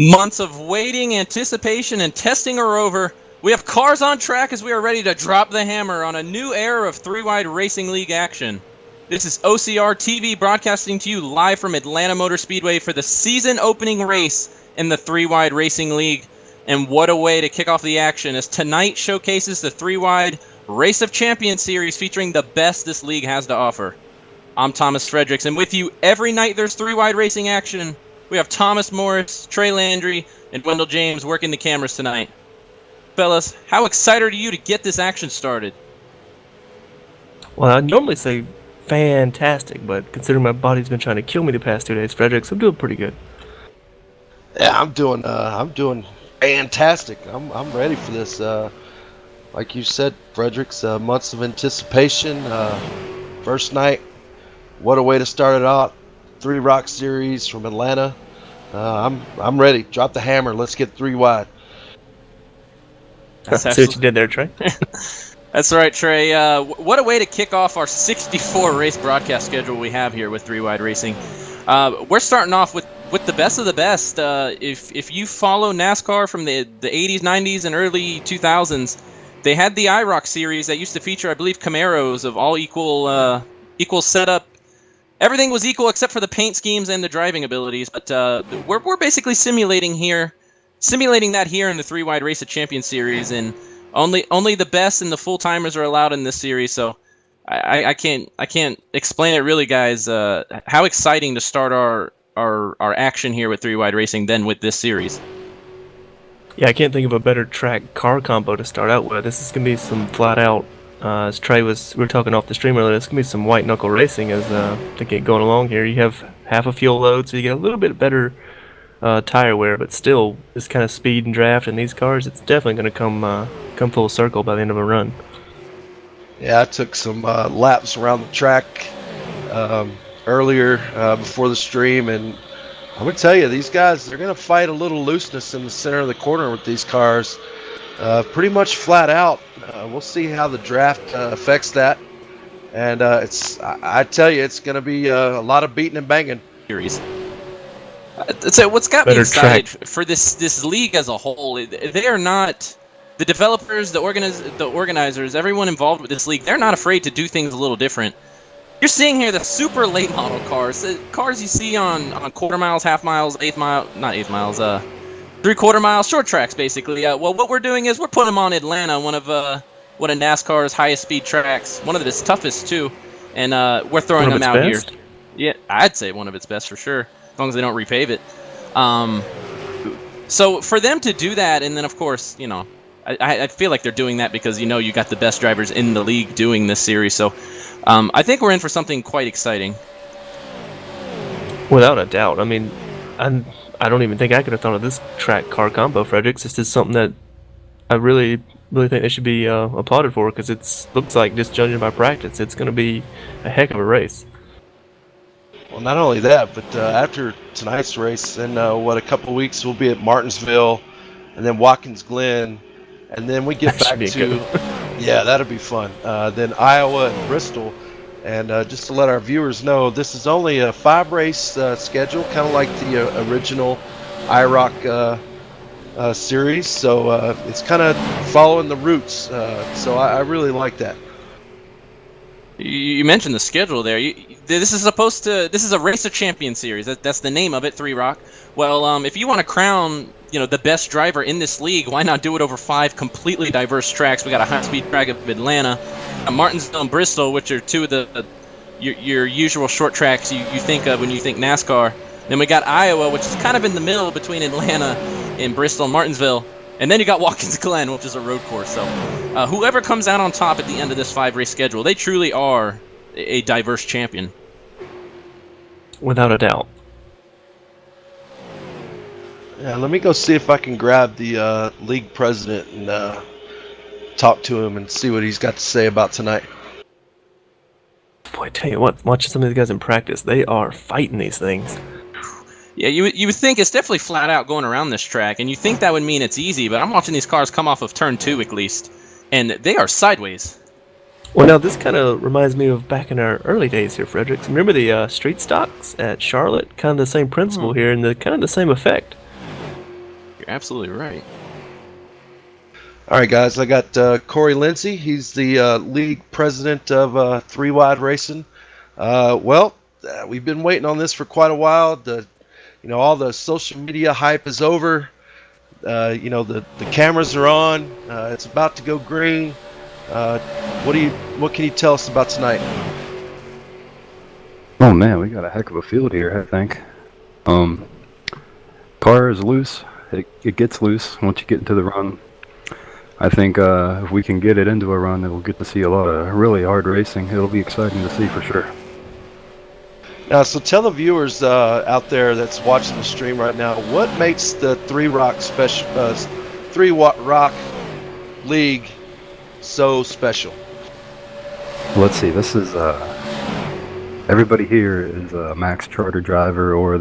Months of waiting, anticipation, and testing are over. We have cars on track as we are ready to drop the hammer on a new era of three-wide racing league action. This is OCR TV broadcasting to you live from Atlanta Motor Speedway for the season opening race in the three-wide racing league. And what a way to kick off the action as tonight showcases the three-wide Race of Champions series featuring the best this league has to offer. I'm Thomas Fredericks, and with you every night there's three-wide racing action. We have Thomas Morris, Trey Landry, and Wendell James working the cameras tonight. Fellas, how excited are you to get this action started? Well, I'd normally say fantastic, but considering my body's been trying to kill me the past 2 days, Fredericks, I'm doing pretty good. Yeah, I'm doing fantastic. I'm ready for this. Like you said, Fredericks, months of anticipation. First night, what a way to start it out. 3 Rock Series from Atlanta. I'm ready. Drop the hammer. Let's get 3 wide. See what you did there, Trey? That's right, Trey. What a way to kick off our 64 race broadcast schedule we have here with Three Wide Racing. We're starting off with the best of the best. If you follow NASCAR from the 80s, 90s, and early 2000s, they had the IROC series that used to feature, I believe, Camaros of all equal setup. Everything was equal except for the paint schemes and the driving abilities. But we're basically simulating that here in the Three Wide Race of Champions series, and only the best and the full timers are allowed in this series. So I can't explain it really, guys. How exciting to start our action here with Three Wide Racing than with this series. Yeah, I can't think of a better track car combo to start out with. This is gonna be some flat out. As we were talking off the stream earlier, it's gonna be some white knuckle racing as to get going along here. You have half a fuel load, so you get a little bit better tire wear, but still, this kind of speed and draft in these cars, it's definitely gonna come full circle by the end of a run. Yeah, I took some laps around the track earlier before the stream, and I'm gonna tell you, these guys, they're gonna fight a little looseness in the center of the corner with these cars. Pretty much flat out. We'll see how the draft affects that, and I tell you, it's going to be a lot of beating and banging. So what's got me excited for this league as a whole? They are not the developers, the organizers, everyone involved with this league. They're not afraid to do things a little different. You're seeing here the super late model cars, the cars you see on quarter miles, half miles, not eighth miles, 3/4 mile short tracks, basically. Well, what we're doing is we're putting them on Atlanta, one of NASCAR's highest speed tracks, one of its toughest too, and we're throwing them out here. Yeah, I'd say one of its best for sure, as long as they don't repave it. So for them to do that, and then of course, I feel like they're doing that because you got the best drivers in the league doing this series. So I think we're in for something quite exciting. Without a doubt. I mean, I don't even think I could have thought of this track car combo, Fredericks. This is something that I really, really think they should be applauded for, because it looks like, just judging by practice, it's going to be a heck of a race. Well, not only that, but after tonight's race, in a couple weeks, we'll be at Martinsville, and then Watkins Glen, and then we get back to, yeah, that'll be fun. Then Iowa and Bristol. And just to let our viewers know, this is only a 5-race schedule, kind of like the original IROC series. So it's kind of following the roots. So I really like that. You mentioned the schedule there. This is a Race of Champions series. That's the name of it, 3 Rock. Well, if you want to crown the best driver in this league, why not do it over 5 completely diverse tracks? We got a high-speed track of Atlanta, Martinsville and Bristol, which are 2 of your usual short tracks you think of when you think NASCAR. Then we got Iowa, which is kind of in the middle between Atlanta and Bristol and Martinsville. And then you got Watkins Glen, which is a road course. So whoever comes out on top at the end of this 5-race schedule, they truly are a diverse champion. Without a doubt. Yeah, let me go see if I can grab the league president and talk to him and see what he's got to say about tonight. Boy, I tell you what, watching some of these guys in practice, they are fighting these things. Yeah, you would think it's definitely flat out going around this track, and you think that would mean it's easy, but I'm watching these cars come off of turn 2 at least, and they are sideways. Well, now this kind of reminds me of back in our early days here, Fredericks. Remember the street stocks at Charlotte? Kind of the same principle here, and kind of the same effect. You're absolutely right. All right, guys. I got Corey Lindsay. He's the league president of Three Wide Racing. We've been waiting on this for quite a while. All the social media hype is over. The cameras are on. It's about to go green. What can you tell us about tonight? Oh man, we got a heck of a field here, I think. Car is loose. It gets loose once you get into the run. I think if we can get it into a run, then we'll get to see a lot of really hard racing. It'll be exciting to see for sure. Now, so tell the viewers out there that's watching the stream right now, what makes the Three Rock League so special? Let's see. This is everybody here is a max charter driver, or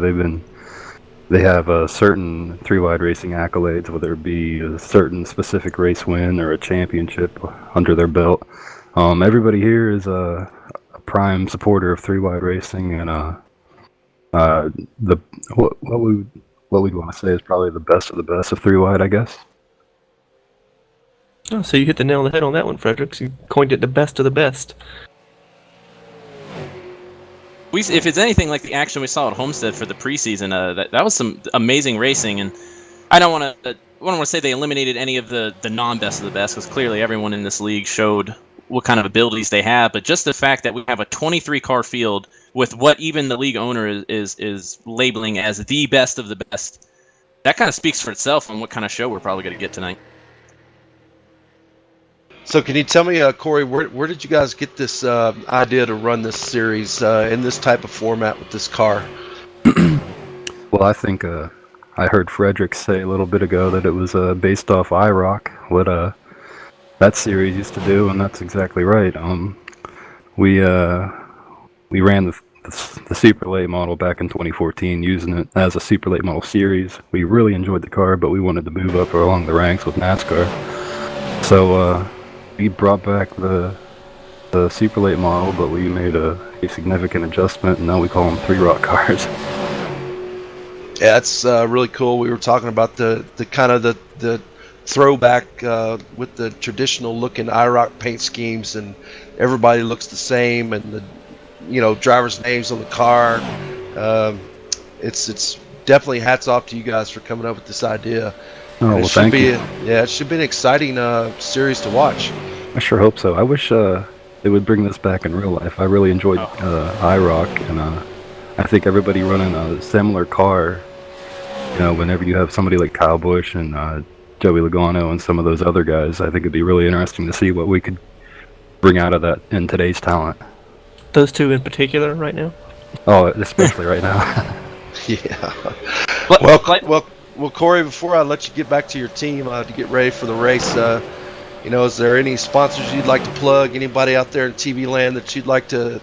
they have a certain three-wide racing accolades, whether it be a certain specific race win or a championship under their belt. Everybody here is a prime supporter of three-wide racing, and what we'd want to say is probably the best of the best of three-wide, I guess. Oh, so you hit the nail on the head on that one, Fredericks. You coined it the best of the best. If it's anything like the action we saw at Homestead for the preseason, that was some amazing racing, and I don't want to say they eliminated any of the non-best of the best, because clearly everyone in this league showed what kind of abilities they have, but just the fact that we have a 23-car field with what even the league owner is labeling as the best of the best, that kind of speaks for itself on what kind of show we're probably going to get tonight. So can you tell me, Corey, where did you guys get this idea to run this series in this type of format with this car? Well, I think I heard Frederick say a little bit ago that it was based off IROC, what that series used to do, and that's exactly right. We ran the Super Late model back in 2014, using it as a Super Late model series. We really enjoyed the car, but we wanted to move up along the ranks with NASCAR. So we brought back the Super Late model, but we made a significant adjustment, and now we call them Three Rock cars. Yeah, that's really cool. We were talking about the kind of the throwback with the traditional looking IROC paint schemes, and everybody looks the same, and the drivers' names on the car. It's definitely hats off to you guys for coming up with this idea. Oh, well, thank you. It should be an exciting series to watch. I sure hope so. I wish they would bring this back in real life. I really enjoyed IROC, and I think everybody running a similar car, whenever you have somebody like Kyle Busch and Joey Logano and some of those other guys, I think it'd be really interesting to see what we could bring out of that in today's talent. Those two in particular right now? Oh, especially right now. Yeah. Well, Corey, before I let you get back to your team to get ready for the race, is there any sponsors you'd like to plug? Anybody out there in TV land that you'd like to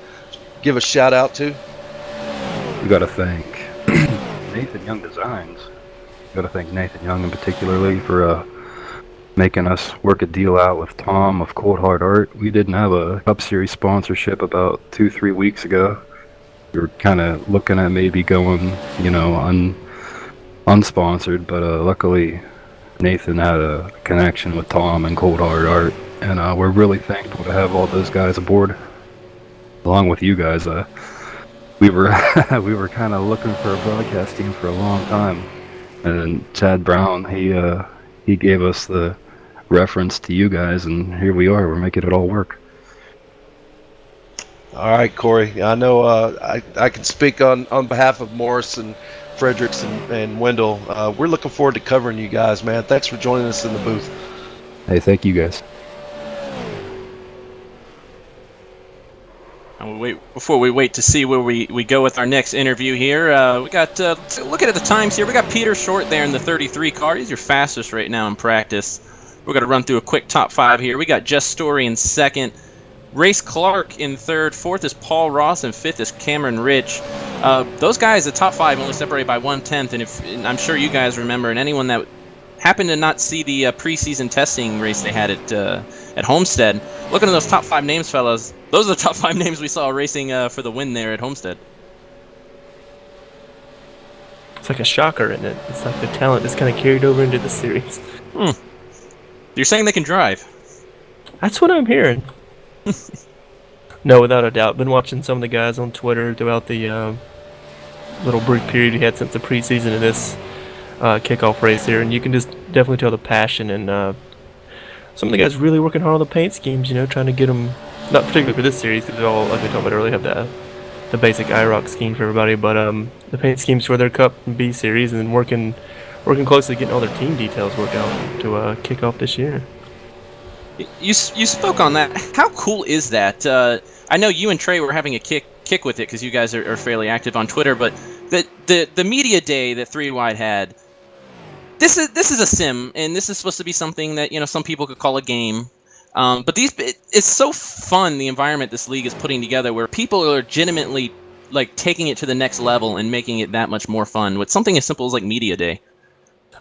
give a shout out to? We got to thank Nathan Young Designs. Got to thank Nathan Young in particularly for making us work a deal out with Tom of Cold Hard Art. We didn't have a Cup Series sponsorship about 2-3 weeks ago. We were kind of looking at maybe going, unsponsored, but luckily Nathan had a connection with Tom and Cold Hard Art, and we're really thankful to have all those guys aboard, along with you guys. We were kind of looking for a broadcast team for a long time, and Chad Brown he gave us the reference to you guys, and here we are. We're making it all work. All right, Corey. I know I can speak on behalf of Morris and Fredericks and Wendell. We're looking forward to covering you guys, man. Thanks for joining us in the booth. Hey, thank you guys. And before we wait to see where we go with our next interview here, we got looking at the times here. We got Peter Short there in the 33 car. He's your fastest right now in practice. We're going to run through a quick top 5 here. We got Jess Story in second, Race Clark in third, fourth is Paul Ross, and fifth is Cameron Rich. Those guys, the top 5, only separated by 1/10, and I'm sure you guys remember, and anyone that happened to not see the preseason testing race they had at Homestead, looking at those top 5 names, fellas, those are the top 5 names we saw racing for the win there at Homestead. It's like a shocker, isn't it? It's like the talent is kind of carried over into the series. You're saying they can drive? That's what I'm hearing. No, without a doubt. Been watching some of the guys on Twitter throughout the little brief period we had since the preseason of this kickoff race here, and you can just definitely tell the passion and some of the guys really working hard on the paint schemes, trying to get them, not particularly for this series, because they all, like we talked about earlier, have the basic IROC scheme for everybody, but the paint schemes for their Cup and B series, and then working closely, getting all their team details worked out to kick off this year. You spoke on that. How cool is that? I know you and Trey were having a kick with it because you guys are fairly active on Twitter, but the media day that 3 Wide had, this is a sim, and this is supposed to be something that some people could call a game. But it's so fun, the environment this league is putting together, where people are legitimately like taking it to the next level and making it that much more fun with something as simple as like media day.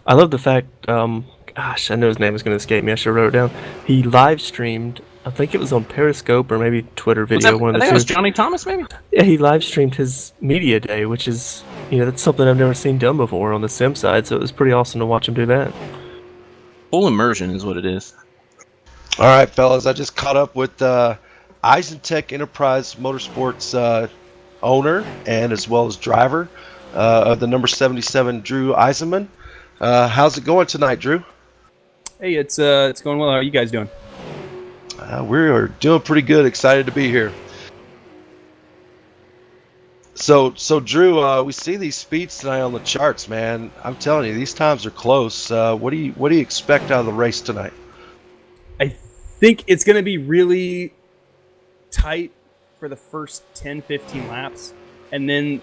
I love the fact, gosh, I know his name is going to escape me. I should have wrote it down. He live streamed, I think it was on Periscope or maybe Twitter video, one of the two. I think it was Johnny Thomas, maybe? Yeah, he live streamed his media day, which is, that's something I've never seen done before on the sim side, so it was pretty awesome to watch him do that. Full immersion is what it is. All right, fellas, I just caught up with Eisentech Enterprise Motorsports owner and as well as driver of the number 77, Drew Eisenman. How's it going tonight, Drew? Hey, it's going well. How are you guys doing? We are doing pretty good. Excited to be here. So Drew, we see these speeds tonight on the charts, man. I'm telling you, these times are close. What do you expect out of the race tonight? I think it's going to be really tight for the first 10, 15 laps, and then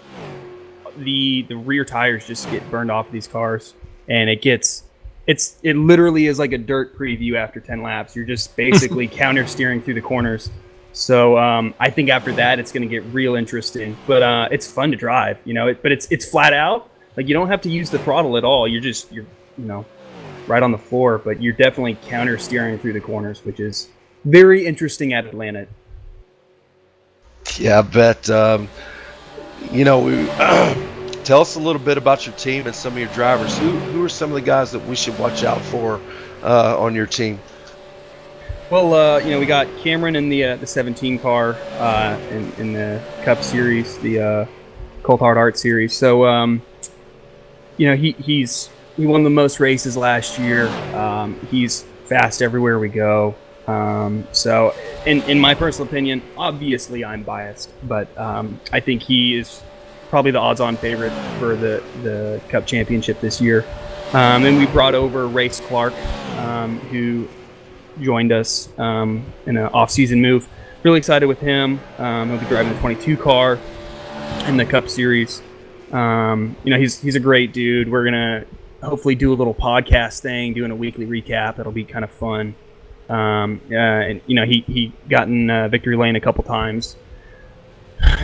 the rear tires just get burned off of these cars, and it literally is like a dirt preview after 10 laps. You're just basically counter steering through the corners. So I think after that it's going to get real interesting, but it's fun to drive, but it's flat out. Like, you don't have to use the throttle at all. You're right on the floor, but you're definitely counter steering through the corners, which is very interesting at Atlanta. Yeah, I bet. Tell us a little bit about your team and some of your drivers. Who are some of the guys that we should watch out for on your team? Well, we got Cameron in the 17 car in the Cup Series, the Coulthard Art Series. So, he won the most races last year. He's fast everywhere we go. So, in my personal opinion, obviously I'm biased, but I think he is probably the odds-on favorite for the Cup Championship this year. And we brought over Race Clark, who joined us in an off-season move. Really excited with him. He'll be driving the 22 car in the Cup Series. He's a great dude. We're gonna hopefully do a little podcast thing, doing a weekly recap. That'll be kind of fun. He got in victory lane a couple times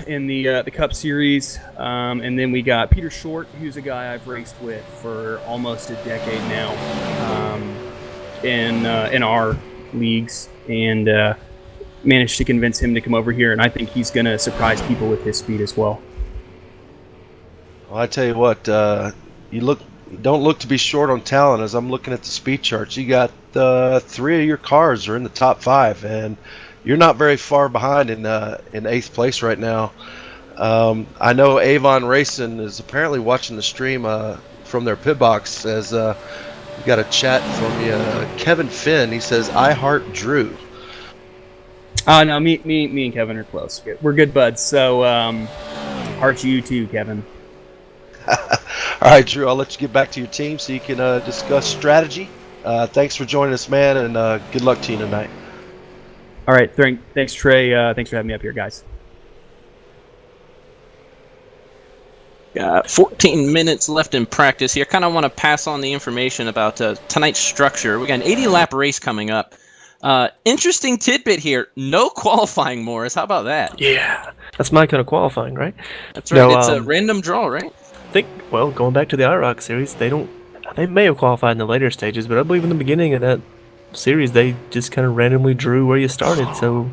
in the Cup Series, and then we got Peter Short, who's a guy I've raced with for almost a decade now in our leagues, and managed to convince him to come over here, and I think he's going to surprise people with his speed as well. Well, I tell you what, you don't look to be short on talent. As I'm looking at the speed charts, you got 3 of your cars are in the top 5, and you're not very far behind in 8th place right now. I know Avon Racing is apparently watching the stream from their pit box. As we got a chat from you, Kevin Finn. He says, "I heart Drew." No, me and Kevin are close. We're good buds. So heart you too, Kevin. All right, Drew, I'll let you get back to your team so you can discuss strategy. Thanks for joining us, man, and good luck to you tonight. All right, thanks, Trey. Thanks for having me up here, guys. 14 minutes left in practice here. Kind of want to pass on the information about tonight's structure. We got an 80-lap race coming up. Interesting tidbit here. No qualifying, Morris. How about that? Yeah, that's my kind of qualifying, right? That's right. It's a random draw, right? I think, going back to the IROC series, they may have qualified in the later stages, but I believe in the beginning of that series, they just kind of randomly drew where you started, so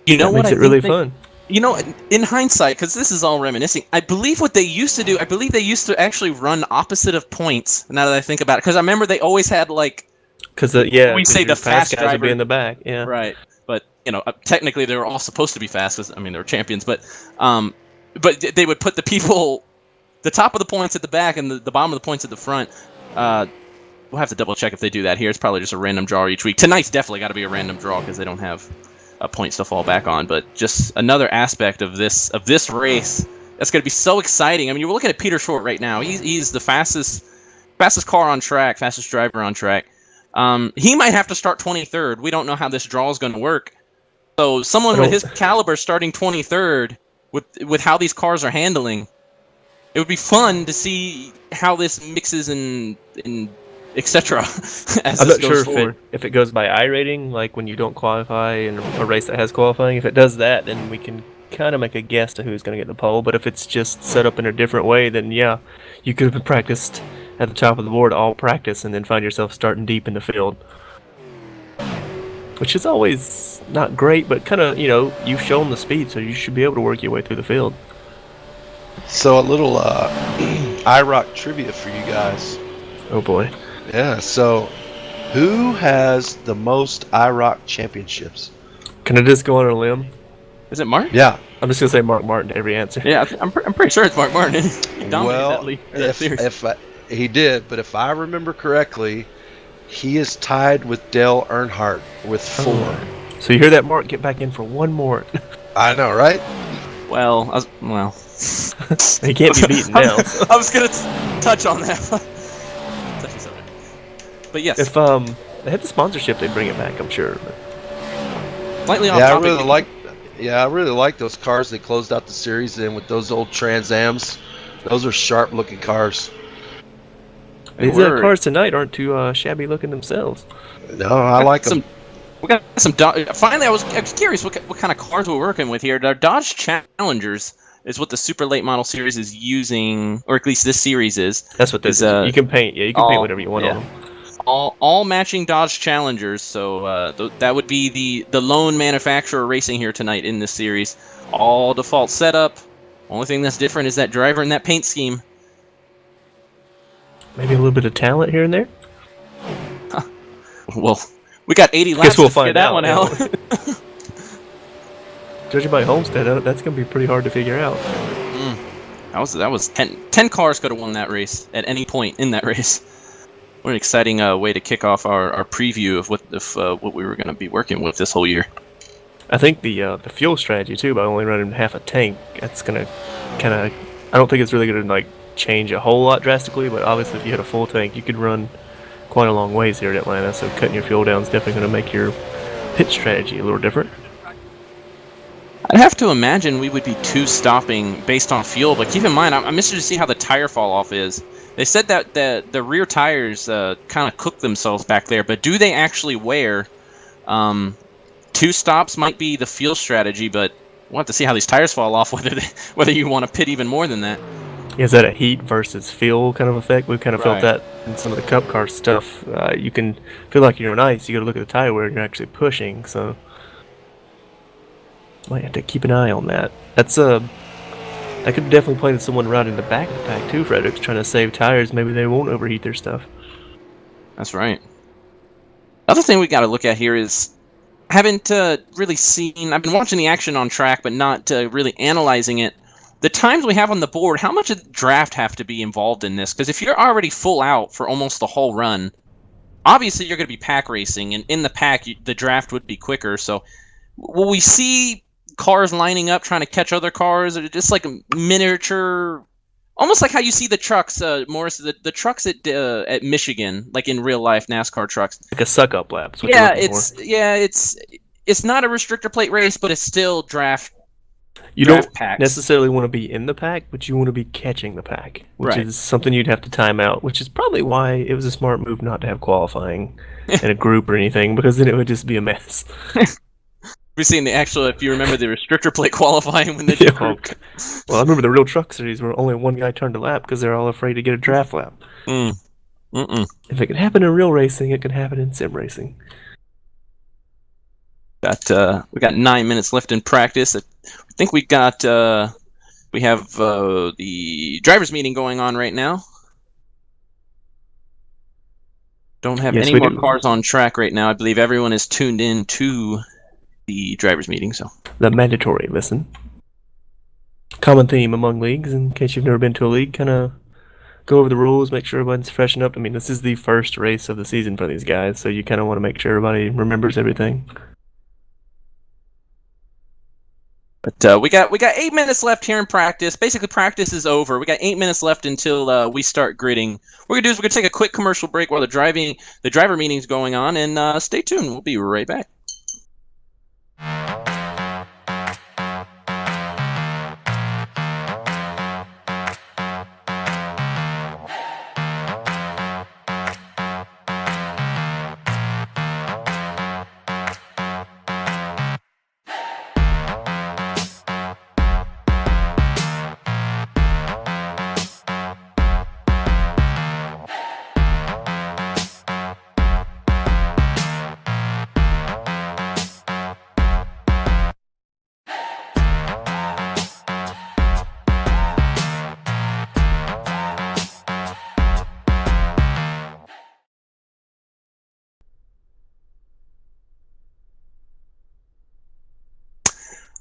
that makes it really fun. You know, in hindsight, because this is all reminiscing, I believe what they used to do, I believe they used to actually run opposite of points, now that I think about it. Because I remember they always had, like, Because we say your the fast guys would be driver. in the back. Yeah. Right. But, technically they were all supposed to be fast, because, I mean, they were champions. But they would put the people, the top of the points at the back and the bottom of the points at the front. We'll have to double check if they do that here. It's probably just a random draw each week. Tonight's definitely got to be a random draw because they don't have points to fall back on. But just another aspect of this race that's going to be so exciting. I mean, you're looking at Peter Short right now. He's the fastest car on track, fastest driver on track. He might have to start 23rd. We don't know how this draw is going to work. So someone with his caliber starting 23rd with how these cars are handling, it would be fun to see how this mixes and etc. I'm not sure if it goes by I rating, like when you don't qualify in a race that has qualifying. If it does that, then we can kind of make a guess to who's going to get the pole. But if it's just set up in a different way, then yeah, you could have been practiced at the top of the board all practice and then find yourself starting deep in the field. Which is always not great, but kind of, you've shown the speed, so you should be able to work your way through the field. So a little IROC trivia for you guys. Oh boy. Yeah, so who has the most IROC championships? Can I just go on a limb? Is it Mark? Yeah. I'm just going to say Mark Martin to every answer. Yeah, I'm pretty sure it's Mark Martin. He dominated that series. He did, but if I remember correctly, he is tied with Dale Earnhardt with 4. So you hear that, Mark? Get back in for one more. I know, right? Well, he can't be beaten now. I was going to touch on that. But yes. If they had the sponsorship, they'd bring it back, I'm sure. Slightly off topic. I really like those cars they closed out the series in with those old Trans Ams. Those are sharp looking cars. These cars tonight aren't too shabby looking themselves. No, I like them. We got some. Finally, I was curious what kind of cars we're working with here. The Dodge Challengers is what the Super Late Model Series is using, or at least this series is. That's what this is. You can paint. Yeah, you can paint whatever you want on them. All matching Dodge Challengers, so that would be the lone manufacturer racing here tonight in this series. All default setup. Only thing that's different is that driver and that paint scheme. Maybe a little bit of talent here and there. Well, we got 80 laps to figure that one out. Judging by Homestead, that's going to be pretty hard to figure out. That was 10 cars could have won that race at any point in that race. What an exciting way to kick off our preview of what we were going to be working with this whole year. I think the fuel strategy too, by only running half a tank, that's going to kind of. I don't think it's really going to change a whole lot drastically, but obviously if you had a full tank, you could run quite a long ways here at Atlanta. So cutting your fuel down is definitely going to make your pit strategy a little different. I'd have to imagine we would be stopping based on fuel, but keep in mind, I'm interested to see how the tire fall off is. They said that the rear tires kind of cook themselves back there, but do they actually wear? 2 stops might be the fuel strategy, but we'll have to see how these tires fall off, whether you want to pit even more than that. Is that a heat versus fuel kind of effect? We've kind of felt that in some of the Cup car stuff. You can feel like you're on ice. You got to look at the tire wear and you're actually pushing, so might have to keep an eye on that. That's I could definitely play with someone right in the back of the pack too. Frederick's trying to save tires. Maybe they won't overheat their stuff. That's right. Other thing we got to look at here is haven't really seen. I've been watching the action on track, but not really analyzing it. The times we have on the board, how much of the draft have to be involved in this? Because if you're already full out for almost the whole run, obviously you're going to be pack racing, and in the pack, the draft would be quicker. So will we see cars lining up trying to catch other cars, or just like a miniature, almost like how you see the trucks, Morris, the trucks at Michigan, like in real life NASCAR trucks, like a suck up lap. It's not a restrictor plate race, but it's still draft. You don't necessarily want to be in the pack, but you want to be catching the pack, which is something you'd have to time out, which is probably why it was a smart move not to have qualifying in a group or anything, because then it would just be a mess. We've seen the actual, if you remember the restrictor plate qualifying when they did group. Well, I remember the real truck series where only one guy turned a lap because they're all afraid to get a draft lap. If it can happen in real racing, it can happen in sim racing. We got 9 minutes left in practice. I think we have the drivers' meeting going on right now. Don't have Yes, any we more do. cars on track right now. I believe everyone is tuned in to the drivers' meeting. So The mandatory listen. Common theme among leagues, in case you've never been to a league, kind of go over the rules, make sure everyone's freshened up. I mean, this is the first race of the season for these guys, so you kind of want to make sure everybody remembers everything. But we got 8 minutes left here in practice. Basically, practice is over. We got 8 minutes left until we start gridding. What we're gonna do is we're gonna take a quick commercial break while the driver meeting is going on, and stay tuned. We'll be right back.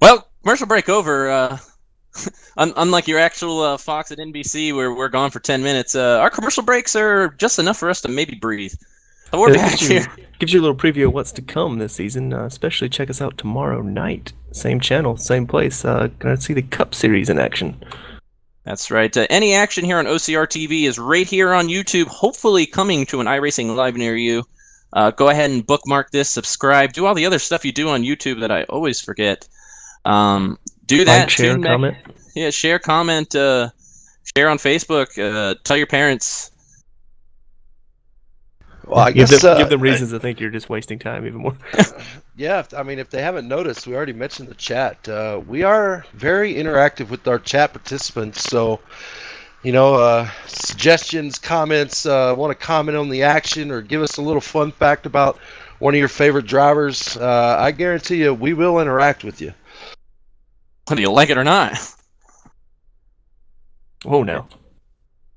Well, commercial break over. Unlike your actual Fox at NBC, where we're gone for 10 minutes, our commercial breaks are just enough for us to maybe breathe. So we're back here. Gives you a little preview of what's to come this season. Especially check us out tomorrow night. Same channel, same place. Gonna see the Cup Series in action. That's right. Any action here on OCR TV is right here on YouTube, hopefully coming to an iRacing Live near you. Go ahead and bookmark this, subscribe, do all the other stuff you do on YouTube that I always forget. Do that. Like, share, comment. Yeah, share, comment, share on Facebook. Tell your parents. Well, I give guess give them reasons to think you're just wasting time even more. Yeah, I mean, if they haven't noticed, we already mentioned the chat. We are very interactive with our chat participants, so suggestions, comments, want to comment on the action or give us a little fun fact about one of your favorite drivers, I guarantee you we will interact with you. Whether you like it or not. Whoa, now.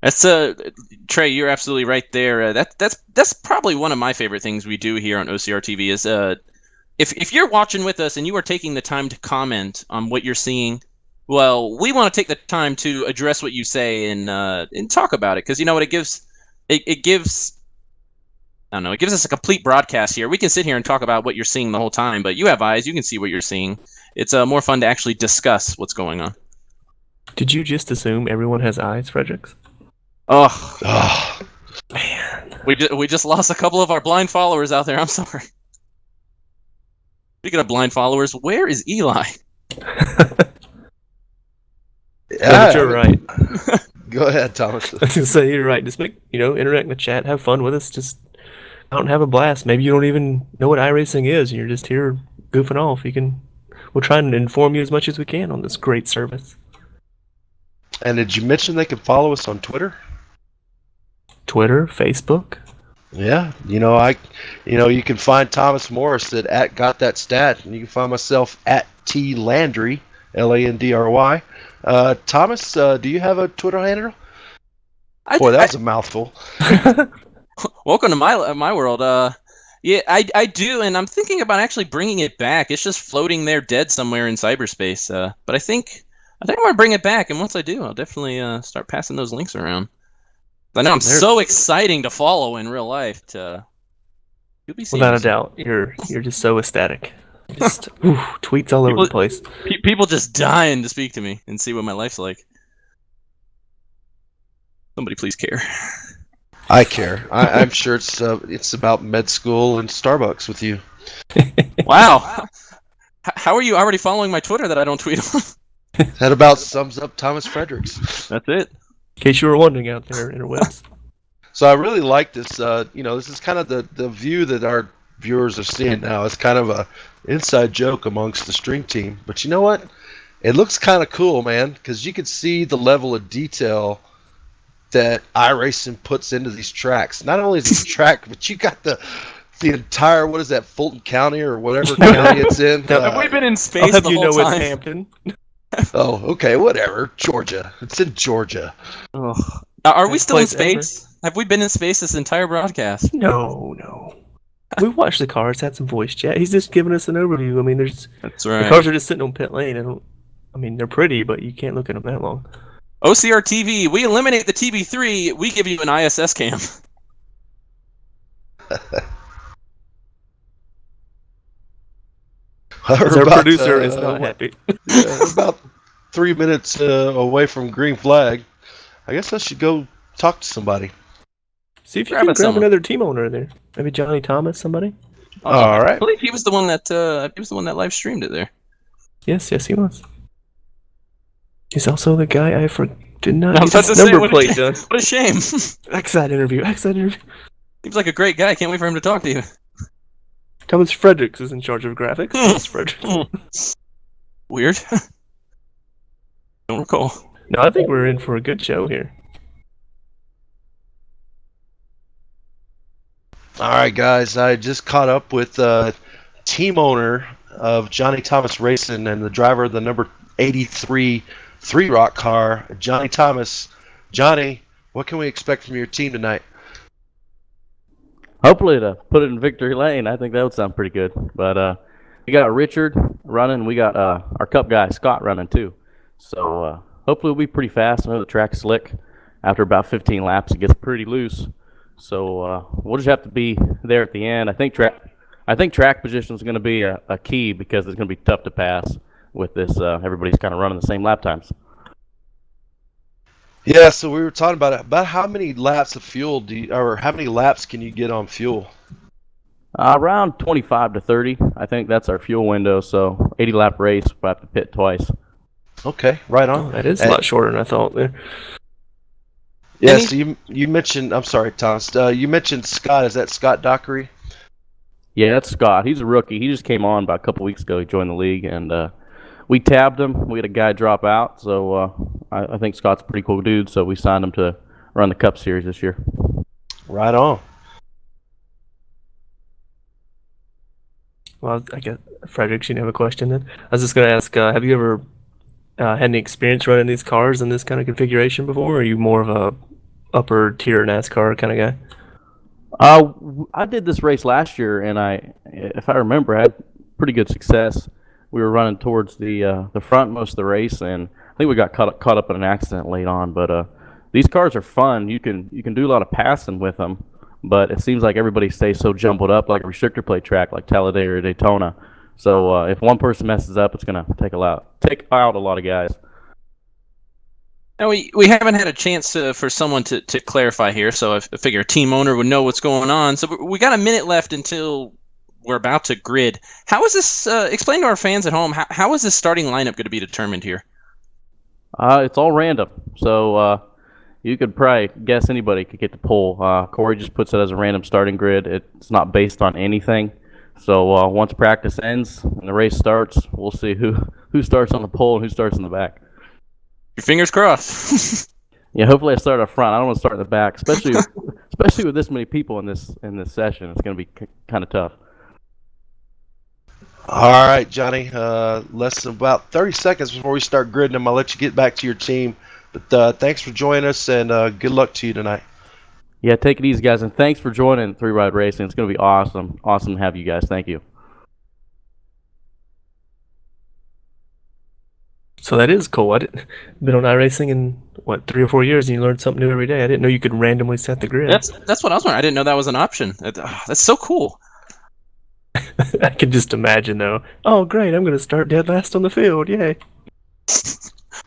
That's Trey, you're absolutely right there. That's probably one of my favorite things we do here on OCR TV is if you're watching with us and you are taking the time to comment on what you're seeing, well, we want to take the time to address what you say and talk about it, because you know what it gives I don't know, it gives us a complete broadcast here. We can sit here and talk about what you're seeing the whole time, but you have eyes, you can see what you're seeing. It's more fun to actually discuss what's going on. Did you just assume everyone has eyes, Fredericks? Oh, man, we just lost a couple of our blind followers out there. I'm sorry. Speaking of blind followers, where is Eli? Yeah, you're right. Go ahead, Thomas. I was gonna say you're right. Just interact in the chat, have fun with us. Just out and have a blast. Maybe you don't even know what iRacing is, and you're just here goofing off. We'll try and inform you as much as we can on this great service. And did you mention they can follow us on Twitter? Twitter, Facebook. Yeah, you can find Thomas Morris at @GotThatStat, and you can find myself at @TLandry, LANDRY. Thomas, do you have a Twitter handle? Boy, that was a mouthful. Welcome to my world. Yeah, I do, and I'm thinking about actually bringing it back. It's just floating there dead somewhere in cyberspace. But I think I'm going to bring it back, and once I do, I'll definitely start passing those links around. I know I'm so exciting to follow in real life. You'll be seeing without a doubt, you're just so ecstatic. Just tweets all over the place. People just dying to speak to me and see what my life's like. Somebody please care. I care. I'm sure it's about med school and Starbucks with you. Wow. How are you already following my Twitter that I don't tweet on? That about sums up Thomas Fredericks. That's it. In case you were wondering out there, interwebs. So I really like this. This is kind of the view that our viewers are seeing now. It's kind of a inside joke amongst the stream team. But you know what? It looks kind of cool, man, because you can see the level of detail that iRacing puts into these tracks. Not only is it a track, but you got the the entire, what is that, Fulton County or whatever county it's in. Have we been in I'll space have the you whole know it's time? Hampton. Oh, okay, whatever. Georgia. It's in Georgia. Ugh. Are we Best still in place ever. space? Have we been in space this entire broadcast? No. We watched the cars, had some voice chat. He's just giving us an overview. I mean, That's the right. cars are just sitting on pit lane. I mean, they're pretty, but you can't look at them that long. OCR TV, we eliminate the TB3, we give you an ISS cam. Because our producer is not happy. Yeah, about 3 minutes away from green flag. I guess I should go talk to somebody. See if you Grab can it, grab someone. another team owner there. Maybe Johnny Thomas, somebody. All I right. believe he was the one that live streamed it there. Yes, he was. He's also the guy did not I was get about his to say, number what a plate shame. done. What a shame. Exide interview. Seems like a great guy. Can't wait for him to talk to you. Thomas Fredericks is in charge of graphics. Thomas Fredericks. Weird. Don't recall. No, I think we're in for a good show here. All right, guys. I just caught up with team owner of Johnny Thomas Racing and the driver of the number 83 Three Rock car, Johnny Thomas. Johnny, what can we expect from your team tonight? Hopefully to put it in victory lane. I think that would sound pretty good. But we got Richard running. We got our Cup guy Scott running too. So hopefully we'll be pretty fast. I know the track's slick. After about 15 laps, it gets pretty loose. So we'll just have to be there at the end. I think track position is going to be a key because it's going to be tough to pass with this. Everybody's kind of running the same lap times. Yeah, so we were talking about how many laps of fuel or how many laps can you get on fuel? Around 25 to 30. I think that's our fuel window. So 80 lap race, we'll have to pit twice. Okay, right on. Oh, that is a lot shorter than I thought there. Yeah, so you mentioned, I'm sorry, Thomas, you mentioned Scott. Is that Scott Dockery? Yeah, that's Scott. He's a rookie. He just came on about a couple weeks ago. He joined the league, and we tabbed him. We had a guy drop out, so I think Scott's a pretty cool dude, so we signed him to run the Cup Series this year. Right on. Well, I guess, Fredericks, you have a question then? I was just going to ask, have you ever had any experience running these cars in this kind of configuration before, or are you more of a upper tier NASCAR kind of guy? I did this race last year, and if I remember, I had pretty good success. We were running towards the front most of the race, and I think we got caught up in an accident late on. But these cars are fun. You can do a lot of passing with them, but it seems like everybody stays so jumbled up, like a restrictor plate track, like Talladega or Daytona. So if one person messes up, it's gonna take out a lot of guys. Now, we haven't had a chance for someone to clarify here, so I figure a team owner would know what's going on. So we got a minute left until we're about to grid. How is this, explain to our fans at home, how is this starting lineup going to be determined here? It's all random, so you could probably guess anybody could get the pole. Corey just puts it as a random starting grid. It's not based on anything. So once practice ends and the race starts, we'll see who starts on the pole and who starts in the back. Your fingers crossed. Yeah, hopefully I start up front. I don't want to start in the back, especially with this many people in this session. It's going to be kind of tough. All right, Johnny. Less than about 30 seconds before we start gridding them. I'll let you get back to your team. But thanks for joining us, and good luck to you tonight. Yeah, take it easy, guys, and thanks for joining Three Ride Racing. It's going to be awesome. Awesome to have you guys. Thank you. So that is cool. Been on iRacing in, 3 or 4 years, and you learn something new every day. I didn't know you could randomly set the grid. That's what I was wondering. I didn't know that was an option. That's so cool. I can just imagine, though. Oh, great, I'm going to start dead last on the field. Yay.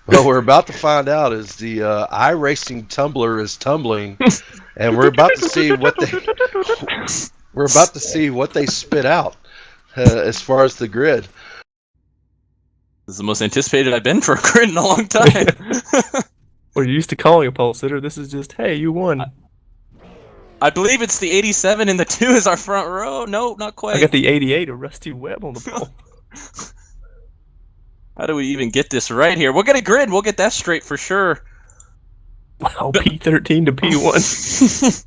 Well, we're about to find out is the iRacing tumbler is tumbling, and we're about to see what they spit out as far as the grid. This is the most anticipated I've been for a grid in a long time. We're used to calling a pole sitter. This is just, hey, you won. I believe it's the 87 and the 2 is our front row. No, not quite. I got the 88 of Rusty Webb on the pole. How do we even get this right here? We'll get a grid. We'll get that straight for sure. Wow, P13 to P1.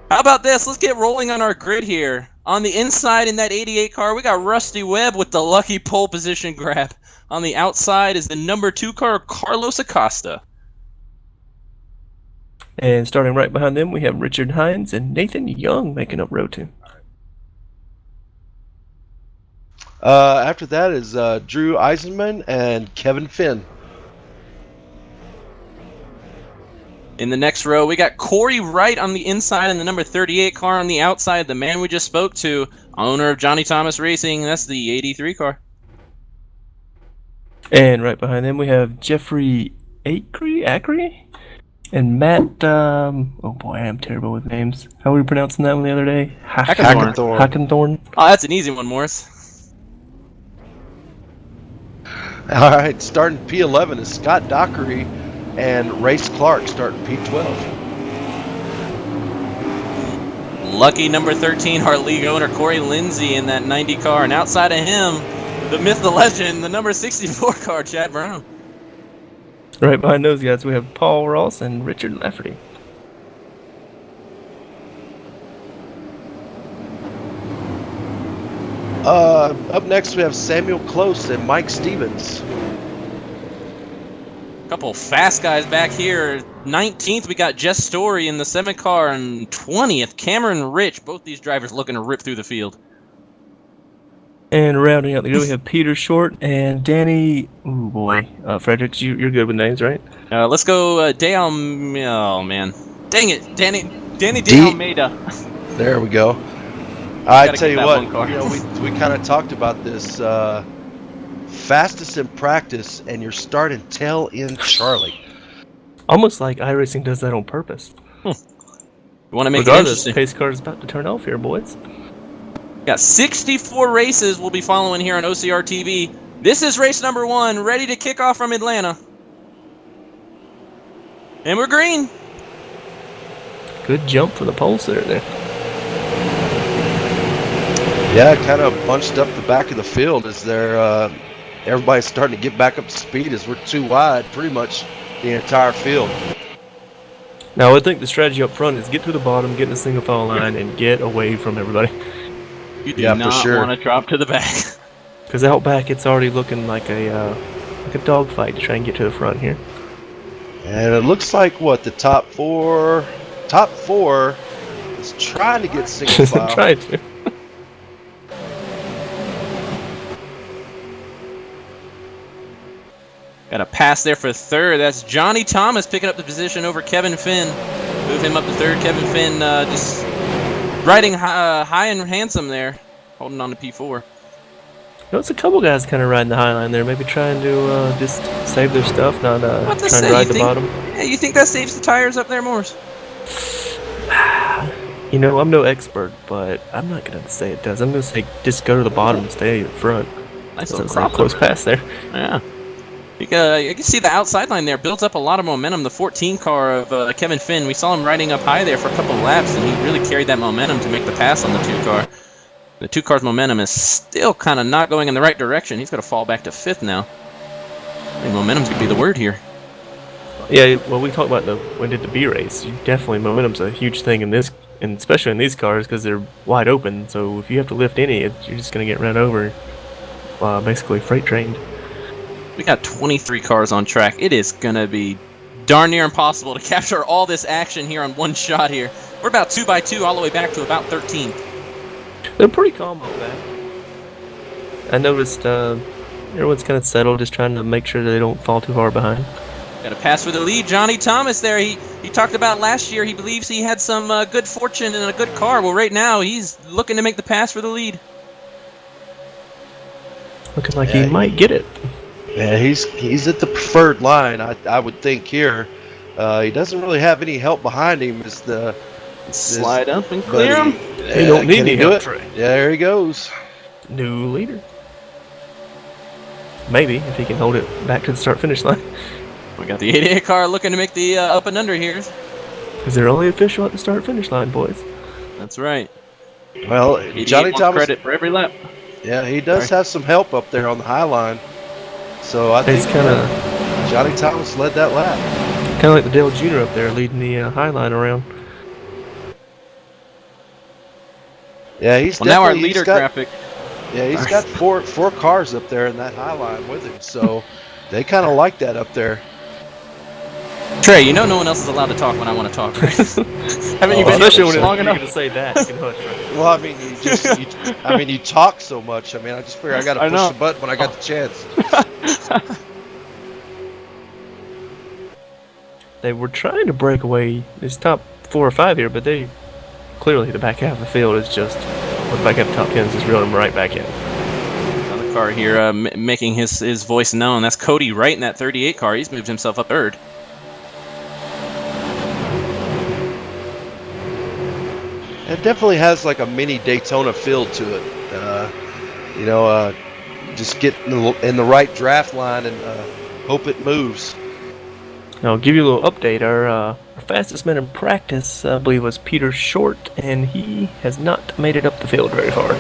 How about this? Let's get rolling on our grid here. On the inside in that 88 car, we got Rusty Webb with the lucky pole position grab. On the outside is the number 2 car, Carlos Acosta. And starting right behind them, we have Richard Hines and Nathan Young making up row 2. After that is Drew Eisenman and Kevin Finn. In the next row, we got Corey Wright on the inside and the number 38 car on the outside. The man we just spoke to, owner of Johnny Thomas Racing. That's the 83 car. And right behind them, we have Jeffrey Acre and Matt. Oh boy, I am terrible with names. How were we pronouncing that one the other day? Hackenthorn. Oh, that's an easy one, Morris. All right, starting P11 is Scott Dockery and Race Clark starting P12. Lucky number 13, our league owner, Corey Lindsay in that 90 car. And outside of him, the myth, the legend, the number 64 car, Chad Brown. Right behind those guys, we have Paul Ross and Richard Lafferty. Up next, we have Samuel Close and Mike Stevens. Couple fast guys back here. 19th, we got Jess Story in the 7 car, and 20th, Cameron Rich. Both these drivers looking to rip through the field. And rounding out the group, we have Peter Short and Danny. Ooh boy, Fredericks, you're good with names, right? Let's go, Dale. Oh man, dang it, Danny De Almeida. There we go. I tell you what, we kind of talked about this. Fastest in practice, and you're starting tail end Charlie. Almost like iRacing does that on purpose. You want to make Regardless, it interesting. pace car is about to turn off here, boys. Got 64 races we'll be following here on OCR TV. This is race number 1, ready to kick off from Atlanta. And we're green. Good jump for the pole sitter there. Yeah, kind of bunched up the back of the field as they're everybody's starting to get back up to speed as we're too wide pretty much the entire field. Now, I would think the strategy up front is get to the bottom, get in a single file line, and get away from everybody. You do not want to drop to the back. Because out back, it's already looking like a dogfight to try and get to the front here. And it looks like the top four is trying to get single file. Trying to. Got a pass there for 3rd. That's Johnny Thomas picking up the position over Kevin Finn. Move him up to 3rd. Kevin Finn just riding high and handsome there, holding on to P4. It's a couple guys kind of riding the high line there, maybe trying to just save their stuff, not trying to ride the bottom. Yeah, you think that saves the tires up there, Morris? You know, I'm no expert, but I'm not going to say it does. I'm going to say just go to the bottom and stay in front. That's a close pass there. Yeah. You can see the outside line there builds up a lot of momentum. The 14 car of Kevin Finn, we saw him riding up high there for a couple of laps, and he really carried that momentum to make the pass on the 2 car. The 2 car's momentum is still kind of not going in the right direction. He's going to fall back to 5th now. I think momentum's going to be the word here. Yeah, well, we talked about when we did the B race. Definitely, momentum's a huge thing in this, and especially in these cars because they're wide open. So if you have to lift any, you're just going to get run over, basically freight trained. We got 23 cars on track. It is going to be darn near impossible to capture all this action here on one shot here. We're about 2 by 2 all the way back to about 13th. They're pretty calm on that. I noticed everyone's kind of settled, just trying to make sure that they don't fall too far behind. Got a pass for the lead. Johnny Thomas there. He talked about last year. He believes he had some good fortune and a good car. Well, right now he's looking to make the pass for the lead. Looking like he might get it. Yeah, he's at the preferred line, I would think here. He doesn't really have any help behind him. Slide up and clear him. He don't need any help. Yeah, there he goes. New leader. Maybe, if he can hold it back to the start-finish line. We got the 88 car looking to make the up and under here. Because they're only official at the start-finish line, boys. That's right. Well, Johnny Thomas credit for every lap. Yeah, he does have some help up there on the high line. So I think Johnny Thomas led that lap. Kind of like the Dale Jr. up there leading the high line around. Yeah, he's Well, now our definitely leader graphic. Yeah, he's got four cars up there in that high line with him, so they kind of like that up there. Trey, you know no one else is allowed to talk when I want to talk, right? Haven't you been Especially here when long you're enough? going to say that. You can hush, right? Well, I mean, you talk so much. I mean, I just figure I got to I push know. the button when I got the chance. They were trying to break away this top 4 or 5 here, but they clearly the back half of the field is just, or the back half of the top 10 is just reeling them right back in. Another car here making his voice known. That's Cody Wright in that 38 car. He's moved himself up third. It definitely has like a mini Daytona feel to it. Just get in the right draft line and hope it moves. Now, I'll give you a little update. Our fastest man in practice, I believe, was Peter Short, and he has not made it up the field very far.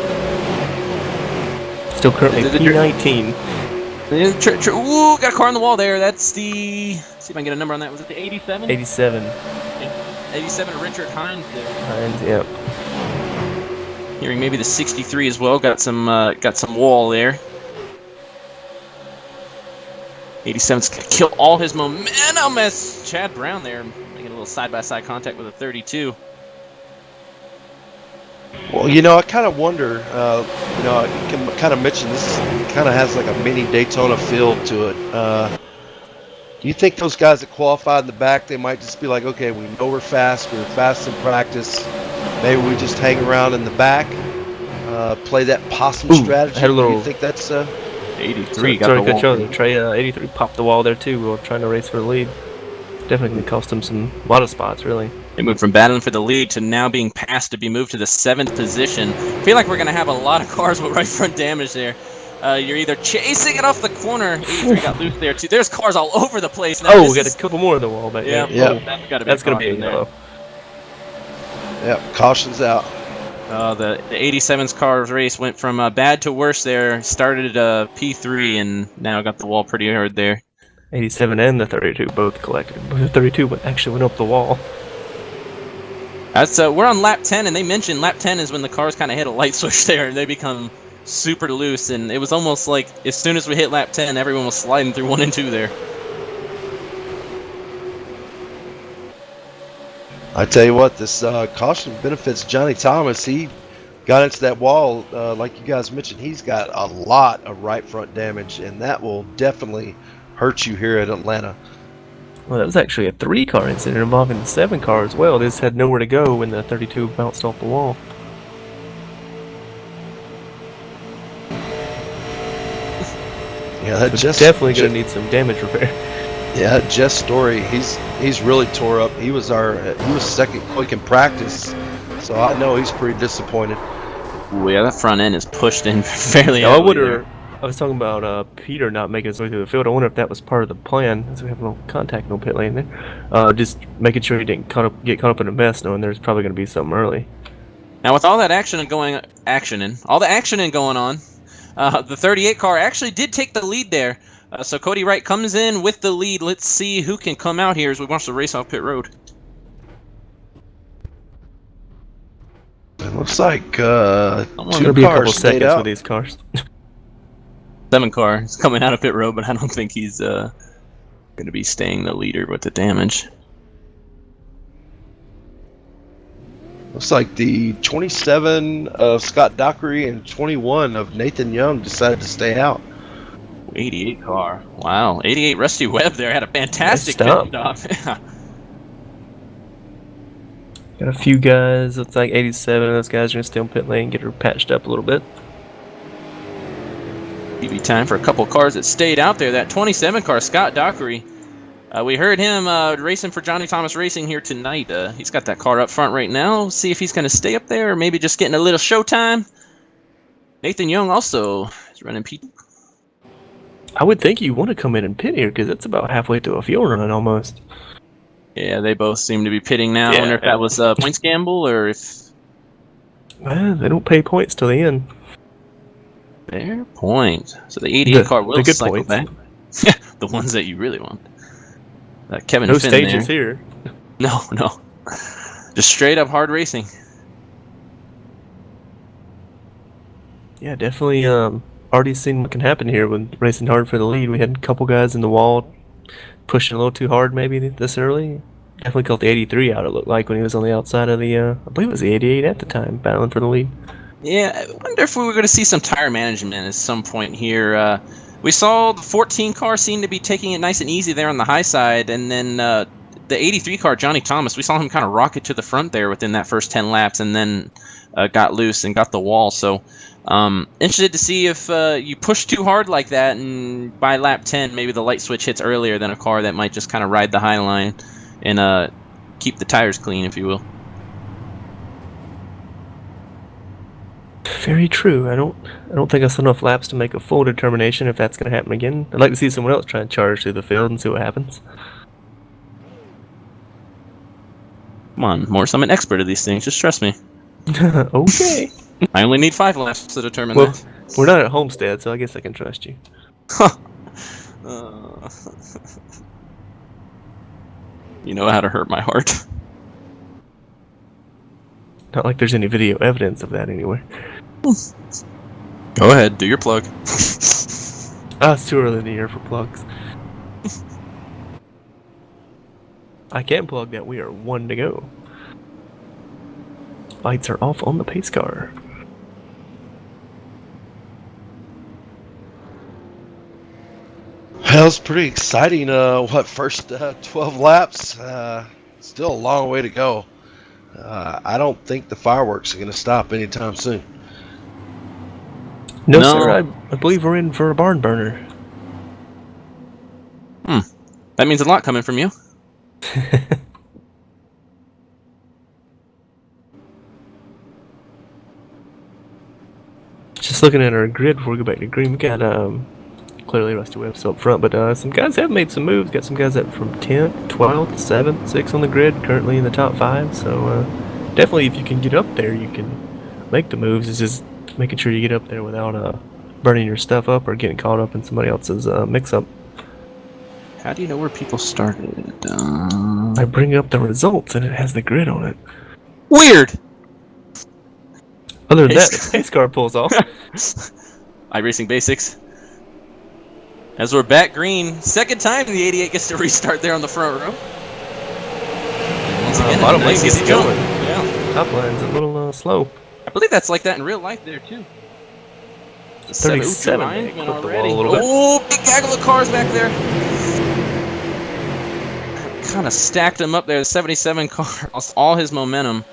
Still currently P19. Ooh, got a car on the wall there. That's the... Let's see if I can get a number on that. Was it the 87? 87. 87 Richard Hines there. Hines, yep. Hearing maybe the 63 as well. Got some wall there. 87's gonna kill all his momentum as Chad Brown there making a little side-by-side contact with a 32. Well, I kind of wonder. I can kind of mention this kind of has like a mini Daytona feel to it. Do you think those guys that qualified in the back, they might just be like, okay, we know we're fast in practice. Maybe we just hang around in the back, play that possum strategy. Had a little. Do you think that's 83 got sorry, the good wall. show. Trey, 83 popped the wall there too while trying to race for the lead. Definitely going to cost him a lot of spots, really. They moved from battling for the lead to now being passed to be moved to the 7th position. I feel like we're going to have a lot of cars with right front damage there. You're either chasing it off the corner. 83 got loose there too. There's cars all over the place now. Oh, we got a couple more of the wall back there. Yeah. Oh, that's going to be a yellow. Yeah, caution's out. The 87's cars race went from bad to worse there. Started P3 and now got the wall pretty hard there. 87 and the 32 both collected. The 32 actually went up the wall. That's we're on lap 10, and they mentioned lap 10 is when the cars kind of hit a light switch there, and they become super loose. And it was almost like as soon as we hit lap 10, everyone was sliding through 1 and 2 there. I tell you what, this caution benefits Johnny Thomas. He got into that wall, like you guys mentioned. He's got a lot of right front damage, and that will definitely hurt you here at Atlanta. Well, that was actually a 3-car incident involving the 7 car as well. This had nowhere to go when the 32 bounced off the wall. Yeah, that So definitely going to need some damage repair. Yeah, Jess Story, he's really tore up. He was second quick in practice, so I know he's pretty disappointed. Ooh, yeah, that front end is pushed in fairly Now, heavily. I was talking about Peter not making his way through the field. I wonder if that was part of the plan, as we have no contact, no pit lane there. Just making sure he didn't get caught up in a mess, knowing there's probably going to be something early. Now, with all that action going on, the 38 car actually did take the lead there. So Cody Wright comes in with the lead. Let's see who can come out here as we watch the race off pit road. It looks like It's 2 going to be a couple cars stayed seconds out. with these cars. 7 car is coming out of pit road, but I don't think he's going to be staying the leader with the damage. Looks like the 27 of Scott Dockery and 21 of Nathan Young decided to stay out. 88 car. Wow. 88 Rusty Webb there had a fantastic Nice pit stop. Got a few guys. Looks like 87 of those guys are going to stay on pit lane, get her patched up a little bit. TV time for a couple cars that stayed out there. That 27 car, Scott Dockery. We heard him racing for Johnny Thomas Racing here tonight. He's got that car up front right now. See if he's going to stay up there or maybe just getting a little showtime. Nathan Young also is running P. I would think you want to come in and pit here, because it's about halfway through a fuel run almost. Yeah, they both seem to be pitting now. Yeah. I wonder if that was points gamble or if... Well, they don't pay points till the end. Fair point. So the 88 car will the good cycle points. back. The ones that you really want. Kevin No Finn stages there. here. No. Just straight up hard racing. Yeah, definitely. Already seen what can happen here when racing hard for the lead. We had a couple guys in the wall pushing a little too hard, maybe this early. Definitely caught the 83 out. It looked like when he was on the outside of the, I believe it was the 88 at the time, battling for the lead. Yeah, I wonder if we were going to see some tire management at some point here. We saw the 14 car seem to be taking it nice and easy there on the high side, and then the 83 car, Johnny Thomas, we saw him kind of rocket to the front there within that first 10 laps, and then got loose and got the wall. So interested to see if you push too hard like that, and by lap 10, maybe the light switch hits earlier than a car that might just kind of ride the high line and keep the tires clean, if you will. Very true. I don't think I saw enough laps to make a full determination if that's going to happen again. I'd like to see someone else try and charge through the field and see what happens. Come on, Morris, I'm an expert at these things. Just trust me. Okay. I only need 5 laps to determine Well, that. we're not at Homestead, so I guess I can trust you. You know how to hurt my heart. Not like there's any video evidence of that anywhere. Go ahead, do your plug. It's too early in the year for plugs. I can plug that we are 1 to go. Lights are off on the pace car. Well, it's pretty exciting. First 12 laps? Still a long way to go. I don't think the fireworks are going to stop anytime soon. No, No. sir, I believe we're in for a barn burner. That means a lot coming from you. Just looking at our grid before we go back to green, we got clearly Rusty Webb's up front, but some guys have made some moves. Got some guys up from 10th, 12th, 7th, 6th on the grid, currently in the top 5. So definitely, if you can get up there, you can make the moves. It's just making sure you get up there without burning your stuff up or getting caught up in somebody else's mix-up. How do you know where people started? I bring up the results and it has the grid on it. Weird! Other than that, the pace car pulls off. iRacing Basics. As we're back green, second time the 88 gets to restart there on the front row. Once again, Bottom lane nice gets easy jump. going. Yeah. Top line's a little slow. I believe that's like that in real life there, too. 37, Ooh, they Ryan clipped the already. wall a little bit. Oh, big gaggle of cars back there. Kind of stacked him up there. The 77 car lost all his momentum.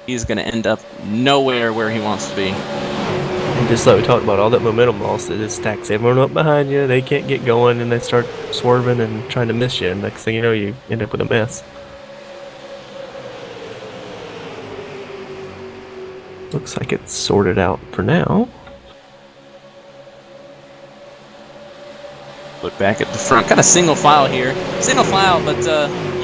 He's going to end up nowhere where he wants to be. And just like we talked about, all that momentum loss, it just stacks everyone up behind you. They can't get going, and they start swerving and trying to miss you. And next thing you know, you end up with a mess. Looks like it's sorted out for now. Look back at the front, kind of single file here. Single file, but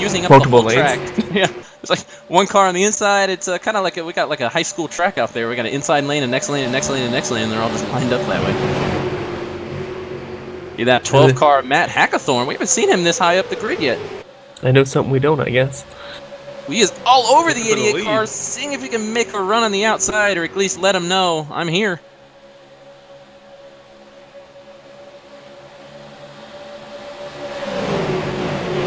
using up Multiple the whole lanes. track. Yeah, it's like one car on the inside. It's kind of like we got like a high school track out there. We got an inside lane, a next lane, and next lane, and next lane, and they're all just lined up that way. See that 12 car Matt Hackathorn? We haven't seen him this high up the grid yet. I know something we don't, I guess. He is all over the For the 88 lead. cars, seeing if he can make a run on the outside, or at least let him know I'm here.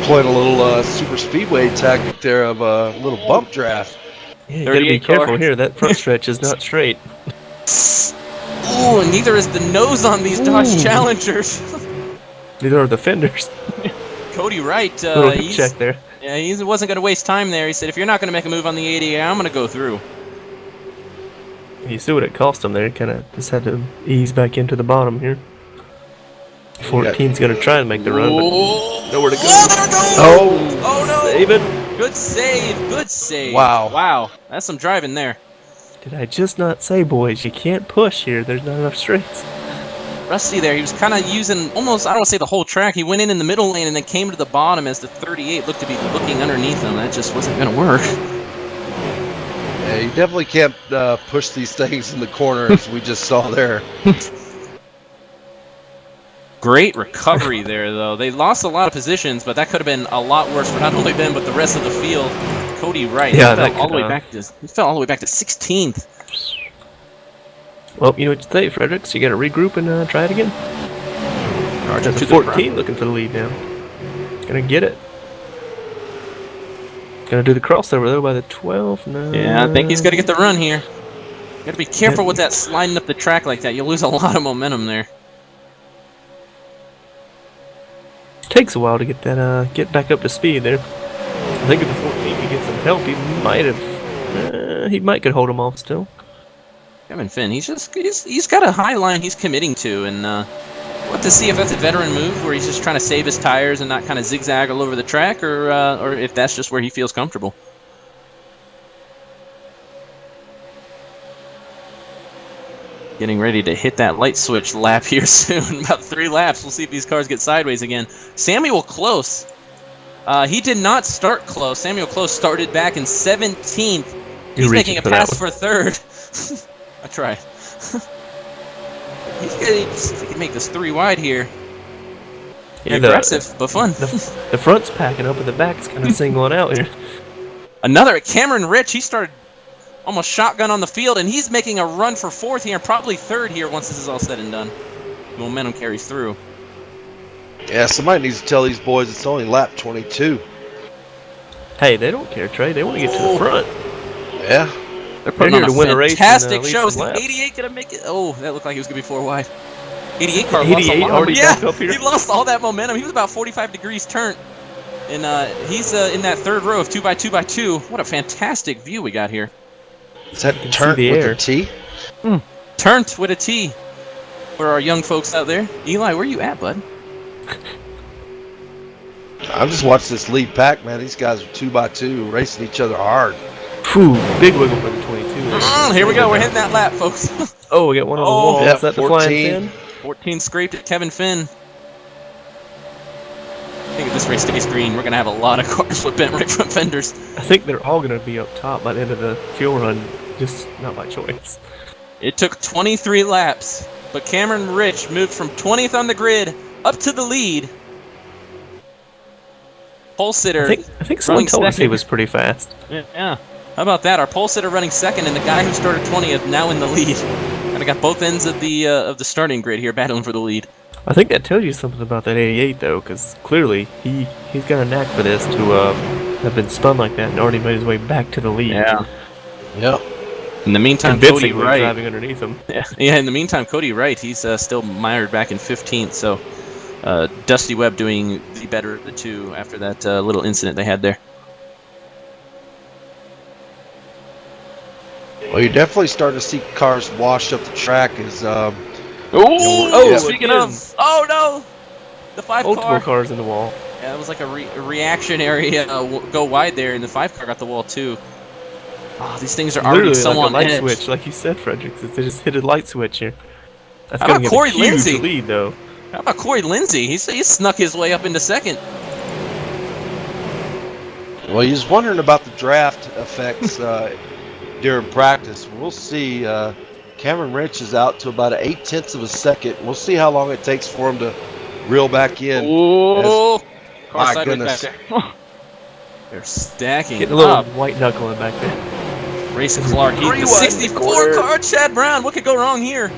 Playing a little super speedway tactic there of a little bump draft. Yeah, you gotta be 38 car. careful here. That front stretch is not straight. Ooh, and neither is the nose on these Dodge Ooh. Challengers. Neither are the fenders. Cody Wright, Little hip check there. yeah, he wasn't going to waste time there. He said, if you're not going to make a move on the 80, I'm going to go through. You see what it cost him there. Kind of just had to ease back into the bottom here. 14's gonna try and make the run, but nowhere to go. Oh, there it goes! Oh, Oh, no! save it. Good save, good save. Wow. Wow, that's some driving there. Did I just not say, boys, you can't push here. There's not enough straights. Rusty there, he was kind of using almost, I don't want to say the whole track. He went in the middle lane and then came to the bottom as the 38 looked to be looking underneath him. That just wasn't going to work. Yeah, you definitely can't push these things in the corner as we just saw there. Great recovery there, though. They lost a lot of positions, but that could have been a lot worse for not only them, but the rest of the field. Cody Wright, Yeah, he that fell all the could, way back to 16th. Well, you know what you say, Fredericks. You got to regroup and try it again. Charge up That's to a the 14 front. looking for the lead now. Gonna get it. Gonna do the crossover though by the 12. No. Yeah, I think he's got to get the run here. Got to be careful with that sliding up the track like that. You'll lose a lot of momentum there. Takes a while to get that get back up to speed there. I think if the 14 could get some help, he might could hold him off still. Kevin Finn, he's got a high line he's committing to, and we'll have to see if that's a veteran move where he's just trying to save his tires and not kind of zigzag all over the track, or if that's just where he feels comfortable. Getting ready to hit that light switch lap here soon. About 3 laps. We'll see if these cars get sideways again. Samuel Close. He did not start close. Samuel Close started back in 17th. He's making a pass for 3rd. I tried. He can make this 3 wide here. Yeah, aggressive, but fun. The front's packing up and the back's kind of singling out here. Another Cameron Rich. He started almost shotgun on the field, and he's making a run for 4th here, and probably 3rd here once this is all said and done. Momentum carries through. Yeah, somebody needs to tell these boys it's only lap 22. Hey, they don't care, Trey. They want to get to the front. Yeah. They're putting here on to a win a race and, fantastic lead show. Is some the laps. 88 gonna make it? Oh, that looked like he was gonna be 4 wide. 88 car 88 lost a lot. already Yeah, back up here. he lost all that momentum. He was about 45 degrees turn, and he's in that 3rd row of 2x2x2. What a fantastic view we got here. Is that turn the with air. a T? Turnt with a T for our young folks out there. Eli, where you at, bud? I'm just watching this lead pack, man. These guys are 2x2 racing each other hard. Phew, big wiggle for the 22. Here we go. We're hitting that lap, folks. Oh, we got one on the wall. yeah, Is that the 14. flying fin? 14 scraped at Kevin Finn. I think if this race stays green, we're going to have a lot of cars with bent right front fenders. I think they're all going to be up top by the end of the fuel run, just not by choice. It took 23 laps, but Cameron Rich moved from 20th on the grid up to the lead. Pole sitter. I think someone running told us he second. was pretty fast. Yeah. How about that? Our pole sitter running second, and the guy who started 20th now in the lead. Kind of got both ends of the starting grid here, battling for the lead. I think that tells you something about that 88 though, because clearly he's got a knack for this to have been spun like that and already made his way back to the lead. Yeah. Yep. In the meantime, Cody Convincingly Wright. driving underneath him. Yeah. In the meantime, Cody Wright, he's still mired back in 15th. So Dusty Webb doing the better of the two after that little incident they had there. Well, you're definitely starting to see cars washed up the track as Oh, yeah. speaking Again. of, oh no, the 5 Multiple car. cars in the wall. Yeah, it was like a reactionary go wide there, and the 5 car got the wall too. Oh, these things are already Literally so like on a light edge. switch, like you said, Fredericks. They just hit a light switch here. That's How gonna about get Corey a huge Lindsey? lead though. How about Corey Lindsey? He snuck his way up into second. well, you're just wondering about the draft effects during practice. We'll see. Cameron Rich is out to about 0.8 of a second. We'll see how long it takes for him to reel back in. Oh, car My sideways goodness. back there. They're stacking Getting a little up. white knuckling back there. Race Clark, he's the Rewind the 64 corner. car. Chad Brown, what could go wrong here?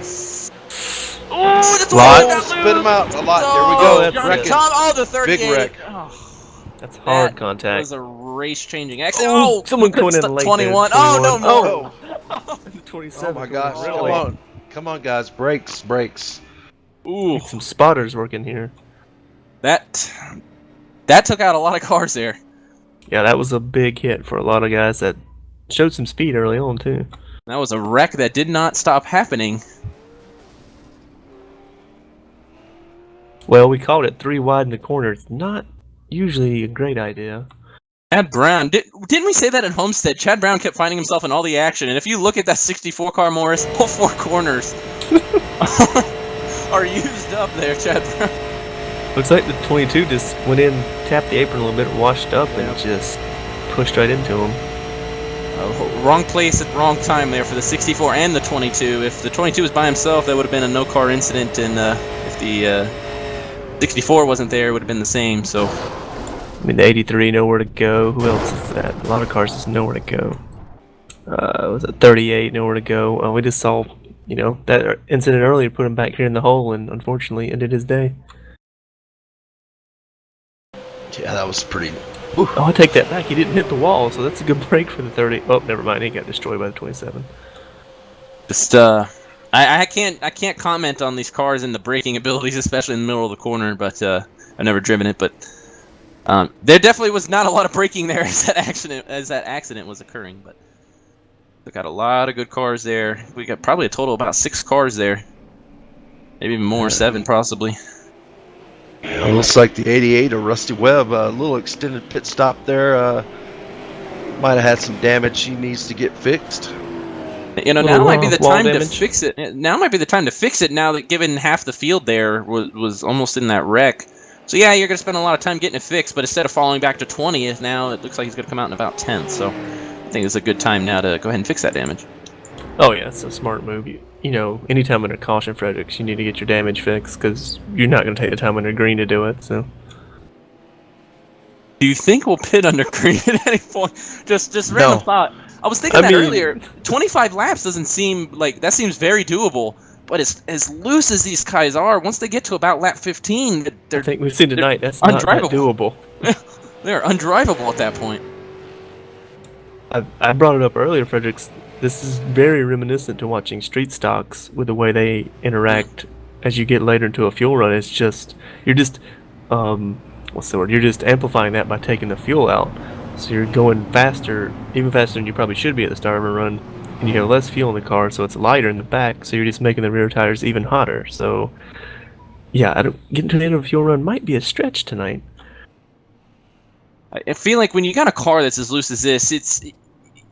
Oh, that's Lot. got Spit him loose. out. A lot. Oh, There we go. that's Johnny it. Tom, oh, the 38. Big wreck. Oh, That's hard that contact. was a race-changing accident. Oh, Oh, someone coming in late there, 21. Oh, no 21. more. Oh, 27. oh my gosh. Really? Come on, guys. Brakes. Ooh, Need some spotters working here. that took out a lot of cars there. Yeah, that was a big hit for a lot of guys that showed some speed early on too. That was a wreck that did not stop happening. Well, we called it 3 wide in the corner. It's not usually a great idea. Chad Brown, didn't we say that at Homestead? Chad Brown kept finding himself in all the action, and if you look at that 64 car, Morris, all 4 corners are used up there, Chad Brown. Looks like the 22 just went in, tapped the apron a little bit, washed up, and just pushed right into him. Wrong place at the wrong time there for the 64 and the 22. If the 22 was by himself, that would have been a no-car incident, and if the 64 wasn't there, it would have been the same. So, I mean, the 83, nowhere to go. Who else is that? A lot of cars just nowhere to go. Was it 38, nowhere to go? We just saw that incident earlier put him back here in the hole, and unfortunately ended his day. Yeah, that was pretty. Oh, I take that back. He didn't hit the wall, so that's a good break for the 30. Oh, never mind. He got destroyed by the 27. Just I can't comment on these cars and the braking abilities, especially in the middle of the corner. But I've never driven it. But there definitely was not a lot of braking there as that accident was occurring. But we got a lot of good cars there. We got probably a total of about 6 cars there, maybe even more, 7 possibly. It looks like the 88 or Rusty Webb, a little extended pit stop there. Might have had some damage he needs to get fixed. Now might be the wall time to damage. fix it. Now might be the time to fix it. Now that given half the field there was almost in that wreck. So yeah, you're gonna spend a lot of time getting it fixed. But instead of falling back to 20th, now it looks like he's gonna come out in about 10th. So I think it's a good time now to go ahead and fix that damage. Oh yeah, it's a smart move. Anytime under caution, Fredericks, you need to get your damage fixed because you're not going to take the time under green to do it. So, do you think we'll pit under green at any point? Just random thought. I was thinking earlier. 25 laps doesn't seem like that seems very doable. But as loose as these guys are, once they get to about lap 15, I think we've seen tonight that's not that doable. They're undrivable at that point. I brought it up earlier, Fredericks. This is very reminiscent to watching street stocks with the way they interact as you get later into a fuel run. It's just you're just You're just amplifying that by taking the fuel out. So you're going faster, even faster than you probably should be at the start of a run, and you have less fuel in the car, so it's lighter in the back. So you're just making the rear tires even hotter. So yeah, getting to the end of a fuel run might be a stretch tonight. I feel like when you got a car that's as loose as this,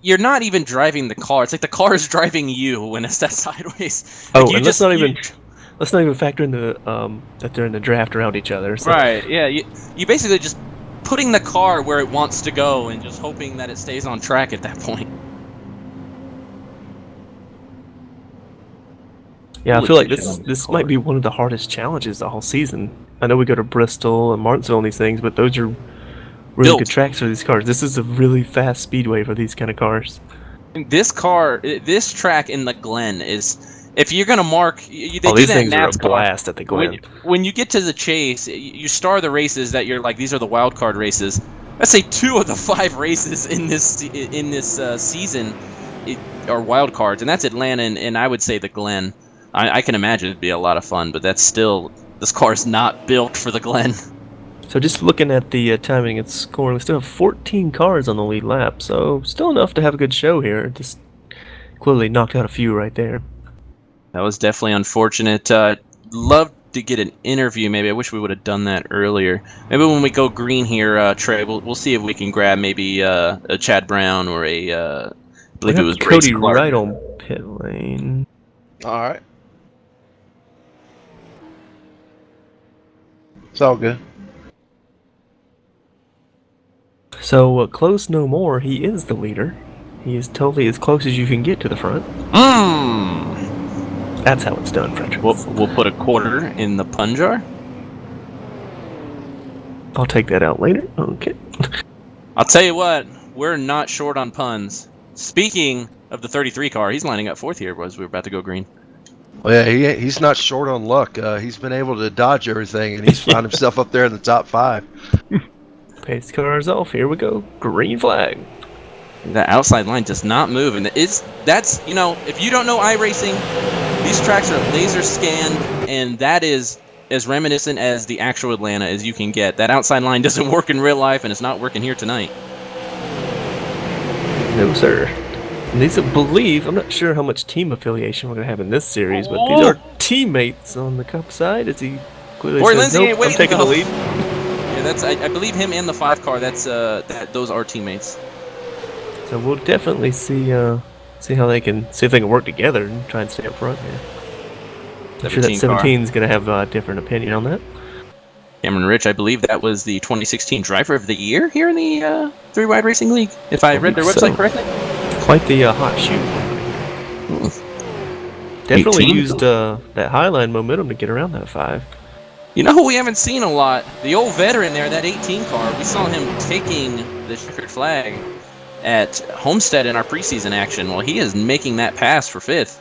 you're not even driving the car. It's like the car is driving you when it's that sideways. Like and let's not even factor in that they're in the draft around each other. So. Right? Yeah. You basically just putting the car where it wants to go and just hoping that it stays on track at that point. Yeah, I feel like this might be one of the hardest challenges the whole season. I know we go to Bristol and Martinsville and these things, but those are really good tracks for these cars. This is a really fast speedway for these kind of cars. This track in the Glen is, if you're gonna mark, they do these that things in are a NASCAR. blast at the Glen. When you get to the chase, you star the races that you're like, these are the wild card races. Let's say 2 of the 5 races in this season are wild cards, and that's Atlanta and I would say the Glen. I can imagine it'd be a lot of fun, but that's still, this car's not built for the Glen. So just looking at the timing and scoring, we still have 14 cars on the lead lap, so still enough to have a good show here. Just clearly knocked out a few right there. That was definitely unfortunate. Love to get an interview. Maybe I wish we would have done that earlier. Maybe when we go green here, Trey, we'll see if we can grab maybe a Chad Brown or I believe it was Cody Clark. right on pit lane. All right. It's all good. So, close no more, he is the leader. He is totally as close as you can get to the front. That's how it's done, Frederick. We'll put a quarter in the pun jar. I'll take that out later. Okay. I'll tell you what, we're not short on puns. Speaking of the 33 car, he's lining up 4th here as we're about to go green. Well, yeah, he's not short on luck. He's been able to dodge everything, and he's found himself up there in the top 5. Pace cars off. Here we go. Green flag. That outside line does not move, and that's if you don't know iRacing, these tracks are laser scanned, and that is as reminiscent as the actual Atlanta as you can get. That outside line doesn't work in real life, and it's not working here tonight. No, sir. And these, I believe, I'm not sure how much team affiliation we're going to have in this series, but these are teammates on the Cup side. As he clearly says, nope, I'm taking the lead. Yeah, that's I believe him and the 5 car. Those are teammates. So we'll definitely see how they can if they can work together and try and stay up front here. I'm sure that 17 is going to have a different opinion on that. Cameron Rich, I believe that was the 2016 Driver of the Year here in the 3 Wide Racing League, if I read their website correctly. Quite the hot shoot. Definitely used that highline momentum to get around that 5. You know who we haven't seen a lot? The old veteran there, that 18 car. We saw him taking the checkered flag at Homestead in our preseason action. Well, he is making that pass for 5th.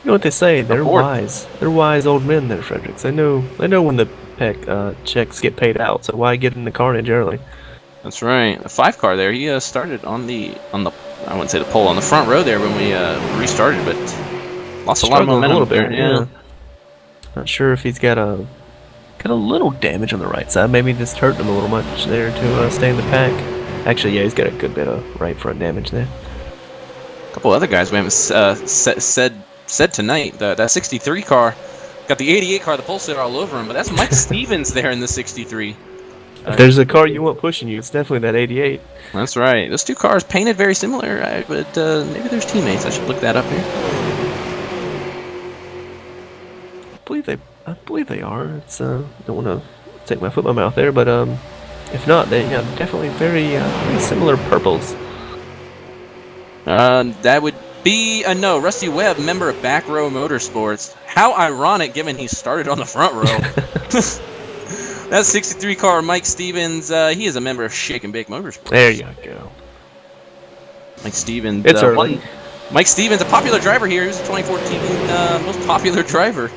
You know what they say? They're board. wise. They're wise old men, there, Fredericks. They know when the checks get paid out. So why get in the carnage early? That's right. A 5 car there. He started on the I wouldn't say the pole, on the front row there when we restarted, but lost a lot of Struggling momentum a little bit. there. Yeah. Not sure if he's got a little damage on the right side. Maybe just hurting him a little much there to stay in the pack. Actually, yeah, he's got a good bit of right front damage there. A couple other guys we haven't said tonight. That 63 car got the 88 car, the pole sitter all over him, but that's Mike Stevens there in the 63. If there's a car you want pushing you, it's definitely that 88. That's right. Those 2 cars painted very similar, but maybe there's teammates. I should look that up here. I believe they are. It's don't want to take my foot in my mouth there, but if not, they definitely very similar purples. That would be a no. Rusty Webb, member of Back Row Motorsports. How ironic, given he started on the front row. That 63 car, Mike Stevens. He is a member of Shake and Bake Motorsports. There you go. Mike Stevens. It's early. Mike Stevens, a popular driver here. He was the 2014 most popular driver.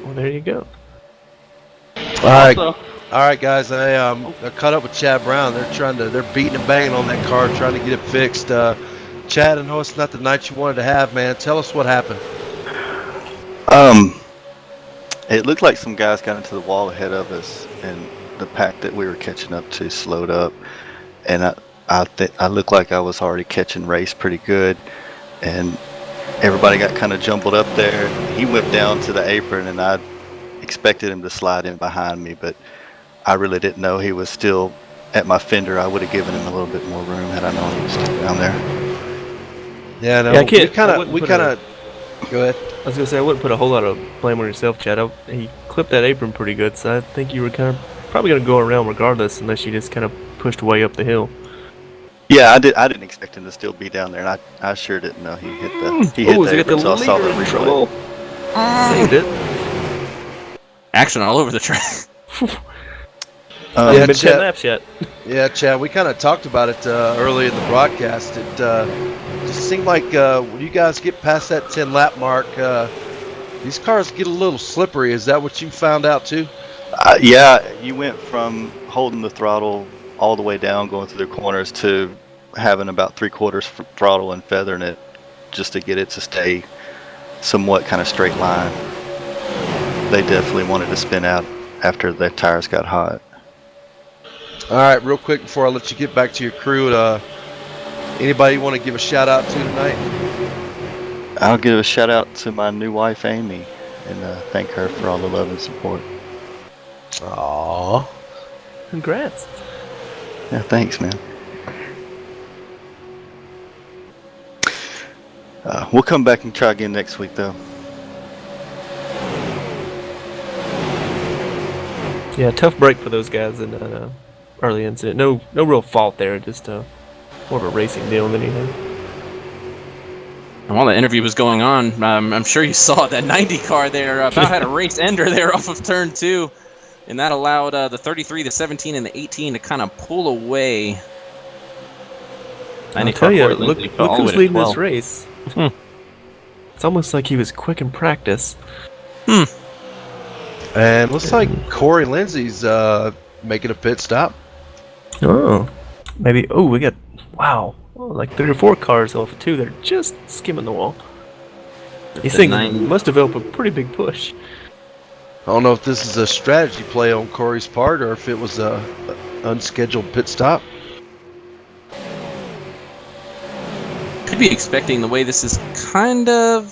Well, there you go. All right, guys. I caught up with Chad Brown. They're beating and banging on that car, trying to get it fixed. Chad, I know it's not the night you wanted to have, man. Tell us what happened. It looked like some guys got into the wall ahead of us, and the pack that we were catching up to slowed up, and I looked like I was already catching race pretty good, and everybody got kind of jumbled up there. He whipped down to the apron, and I expected him to slide in behind me, but I really didn't know he was still at my fender. I would have given him a little bit more room had I known he was still down there. Yeah, no, we kind of. Go ahead. I was gonna say I wouldn't put a whole lot of blame on yourself, Chad. He clipped that apron pretty good, so I think you were kind of probably gonna go around regardless, unless you just kind of pushed way up the hill. Yeah, I didn't expect him to still be down there, and I sure didn't know he hit the apron, so I saw the replay. Saved it. Action all over the track. Yeah, been 10 Chad, laps yet. Yeah, Chad, we kind of talked about it early in the broadcast. It just seemed like when you guys get past that 10-lap mark, these cars get a little slippery. Is that what you found out too? Yeah, you went from holding the throttle all the way down, going through the corners, to having about 3/4 throttle and feathering it just to get it to stay somewhat kind of straight line. They definitely wanted to spin out after their tires got hot. All right, real quick before I let you get back to your crew, anybody you want to give a shout out to tonight? I'll give a shout out to my new wife, Amy, and thank her for all the love and support. Aww. Congrats. Yeah, thanks, man. We'll come back and try again next week, though. Yeah, tough break for those guys in early incident. No real fault there, just more of a racing deal than anything. And while the interview was going on, I'm sure you saw that 90 car there about had a race ender there off of turn 2, and that allowed the 33, the 17, and the 18 to kind of pull away. I'll tell you, look who's leading this race. It's almost like he was quick in practice. And looks like Corey Lindsay's making a pit stop. Oh, maybe. Oh, we got, wow, like 3 or 4 cars off of 2 that are just skimming the wall. These things must develop a pretty big push. I don't know if this is a strategy play on Corey's part or if it was a unscheduled pit stop. Could be expecting the way this is kind of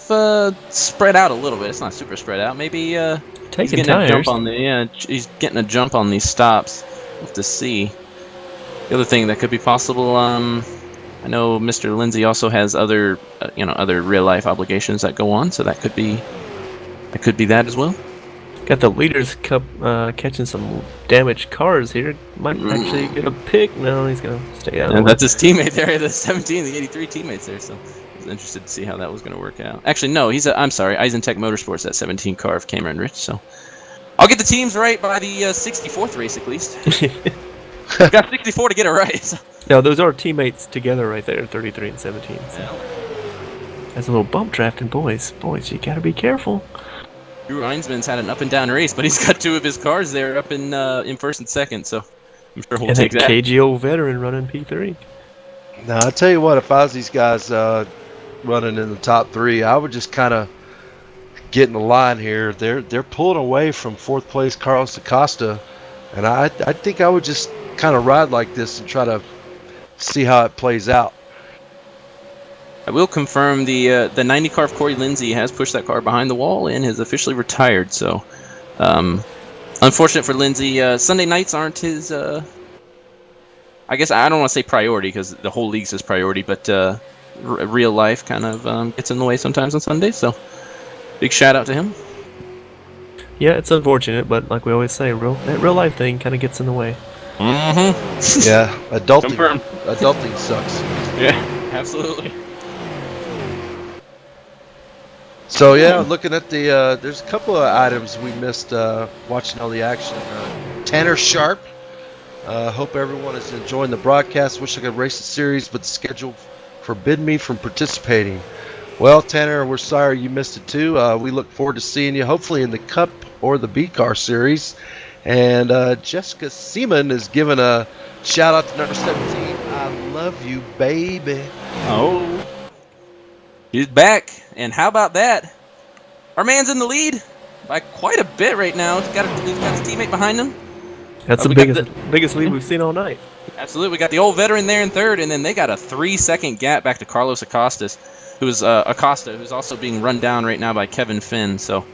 spread out a little bit. It's not super spread out. Maybe he's getting a jump on he's getting a jump on these stops. We'll have to see. The other thing that could be possible, I know Mr. Lindsay also has other other real life obligations that go on, so that could be that as well. Got the Leaders Cup catching some damaged cars here. Might actually get a pick. No, he's gonna stay out. And that's his teammate there, the 17, the 83 teammates there. So I was interested to see how that was going to work out. Actually, no, I'm sorry, Eisentech Motorsports, that 17 car of Cameron Rich. So I'll get the teams right by the 64th race at least. Got 64 to get it right. So. No, those are teammates together right there, 33 and 17. So. That's a little bump drafting, boys. Boys, you gotta be careful. Drew Reinsman's had an up and down race, but he's got 2 of his cars there up in first and second, so I'm sure we'll And take that that. KGO veteran running P3. Now, I tell you what, if I was these guys running in the top 3, I would just kind of get in the line here. They're pulling away from 4th place Carlos Acosta, and I think I would just kind of ride like this and try to see how it plays out. I will confirm the 90 car of Corey Lindsay has pushed that car behind the wall and has officially retired. So, unfortunate for Lindsay. Sunday nights aren't his. I guess I don't want to say priority because the whole league's his priority, but real life kind of gets in the way sometimes on Sundays. So, big shout out to him. Yeah, it's unfortunate, but like we always say, that real life thing kind of gets in the way. Mm-hmm. Yeah, adulting. Confirmed. Adulting sucks. Yeah, absolutely. So yeah, looking at the, there's a couple of items we missed watching all the action. Tanner Sharp. Hope everyone is enjoying the broadcast. Wish I could race the series, but the schedule forbid me from participating. Well, Tanner, we're sorry you missed it too. We look forward to seeing you, hopefully in the Cup or the B-Car series. And Jessica Seaman is giving a shout out to number 17. I love you, baby. Oh. He's back, and how about that? Our man's in the lead by quite a bit right now. He's got his teammate behind him. That's the biggest lead we've seen all night. Absolutely. We got the old veteran there in third, and then they got a 3-second gap back to Carlos Acosta, who's also being run down right now by Kevin Finn. So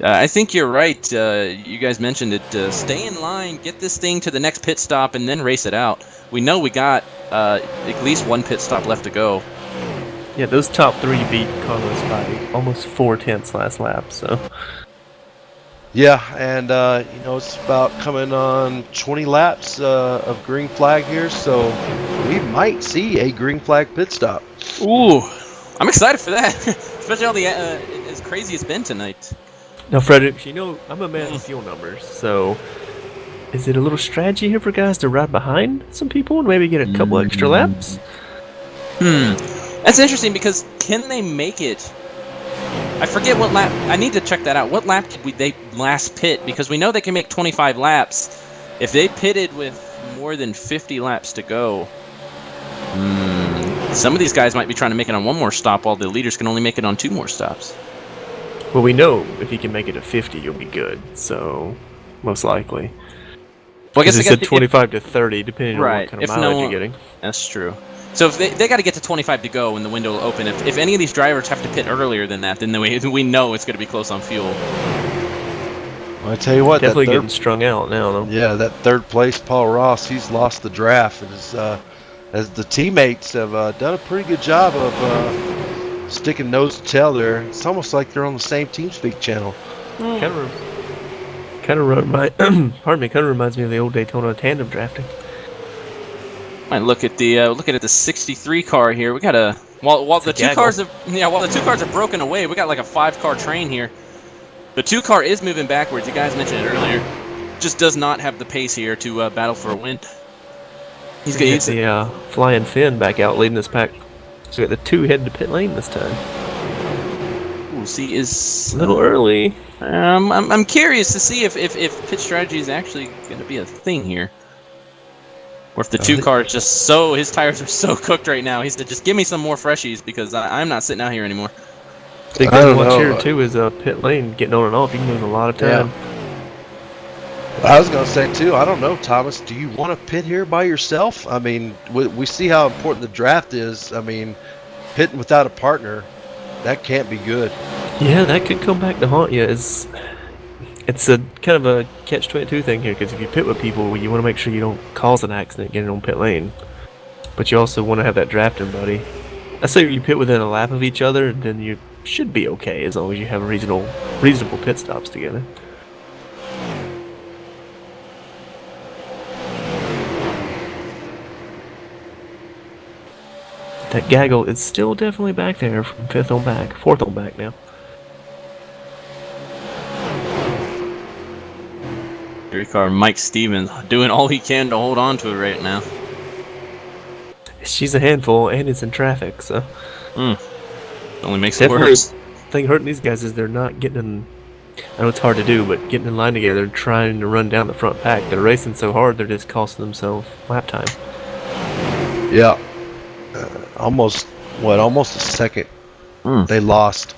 I think you're right. You guys mentioned it. Stay in line, get this thing to the next pit stop, and then race it out. We know we got at least 1 pit stop left to go. Yeah, those top 3 beat Carlos by almost 4/10 last lap. So. Yeah, and it's about coming on 20 laps of green flag here, so we might see a green flag pit stop. Ooh, I'm excited for that, especially all the as crazy it's been tonight. Now, Frederick, I'm a man of fuel numbers, so is it a little strategy here for guys to ride behind some people and maybe get a couple extra laps? That's interesting because can they make it? I forget what lap. I need to check that out. What lap did they last pit? Because we know they can make 25 laps. If they pitted with more than 50 laps to go, some of these guys might be trying to make it on 1 more stop while the leaders can only make it on 2 more stops. Well, we know if you can make it to 50, you'll be good. So, most likely. Well, I guess it's at 25 to 30, depending on what kind of mileage you're getting. That's true. So if they got to get to 25 to go when the window will open. If any of these drivers have to pit earlier than that, then we know it's going to be close on fuel. Well, I tell you what, definitely getting strung out now, though. Yeah, that 3rd place Paul Ross, he's lost the draft, as the teammates have done a pretty good job of sticking nose to tail there. It's almost like they're on the same TeamSpeak channel. Kind of reminds me of the old Daytona tandem drafting. Might look at the 63 car here. We got while the 2 cars have broken away, we got like a 5-car train here. The 2 car is moving backwards. You guys mentioned it earlier. Just does not have the pace here to battle for a win. He's got the Flying Finn back out leading this pack. So we got the 2 heading to pit lane this time. We'll see. Is a little early. I'm curious to see if pit strategy is actually going to be a thing here. Or if the 2 cars his tires are so cooked right now, he said, just give me some more freshies because I'm not sitting out here anymore. Big thing to watch here, too, is pit lane getting on and off. You can lose a lot of time. Yeah. I was going to say, too, I don't know, Thomas, do you want to pit here by yourself? I mean, we see how important the draft is. I mean, pitting without a partner, that can't be good. Yeah, that could come back to haunt you. It's a kind of a catch-22 thing here, because if you pit with people, you want to make sure you don't cause an accident getting on pit lane. But you also want to have that drafting buddy. I say you pit within a lap of each other, then you should be okay, as long as you have reasonable pit stops together. That gaggle is still definitely back there from 4th on back now. Car Mike Stevens doing all he can to hold on to it right now. She's a handful, and it's in traffic, so. Well, only makes it Definitely. worse. The thing hurting these guys is they're not getting in. I know it's hard to do, but getting in line together and trying to run down the front pack. They're racing so hard, they're just costing themselves lap time. Yeah. Almost a second. They lost.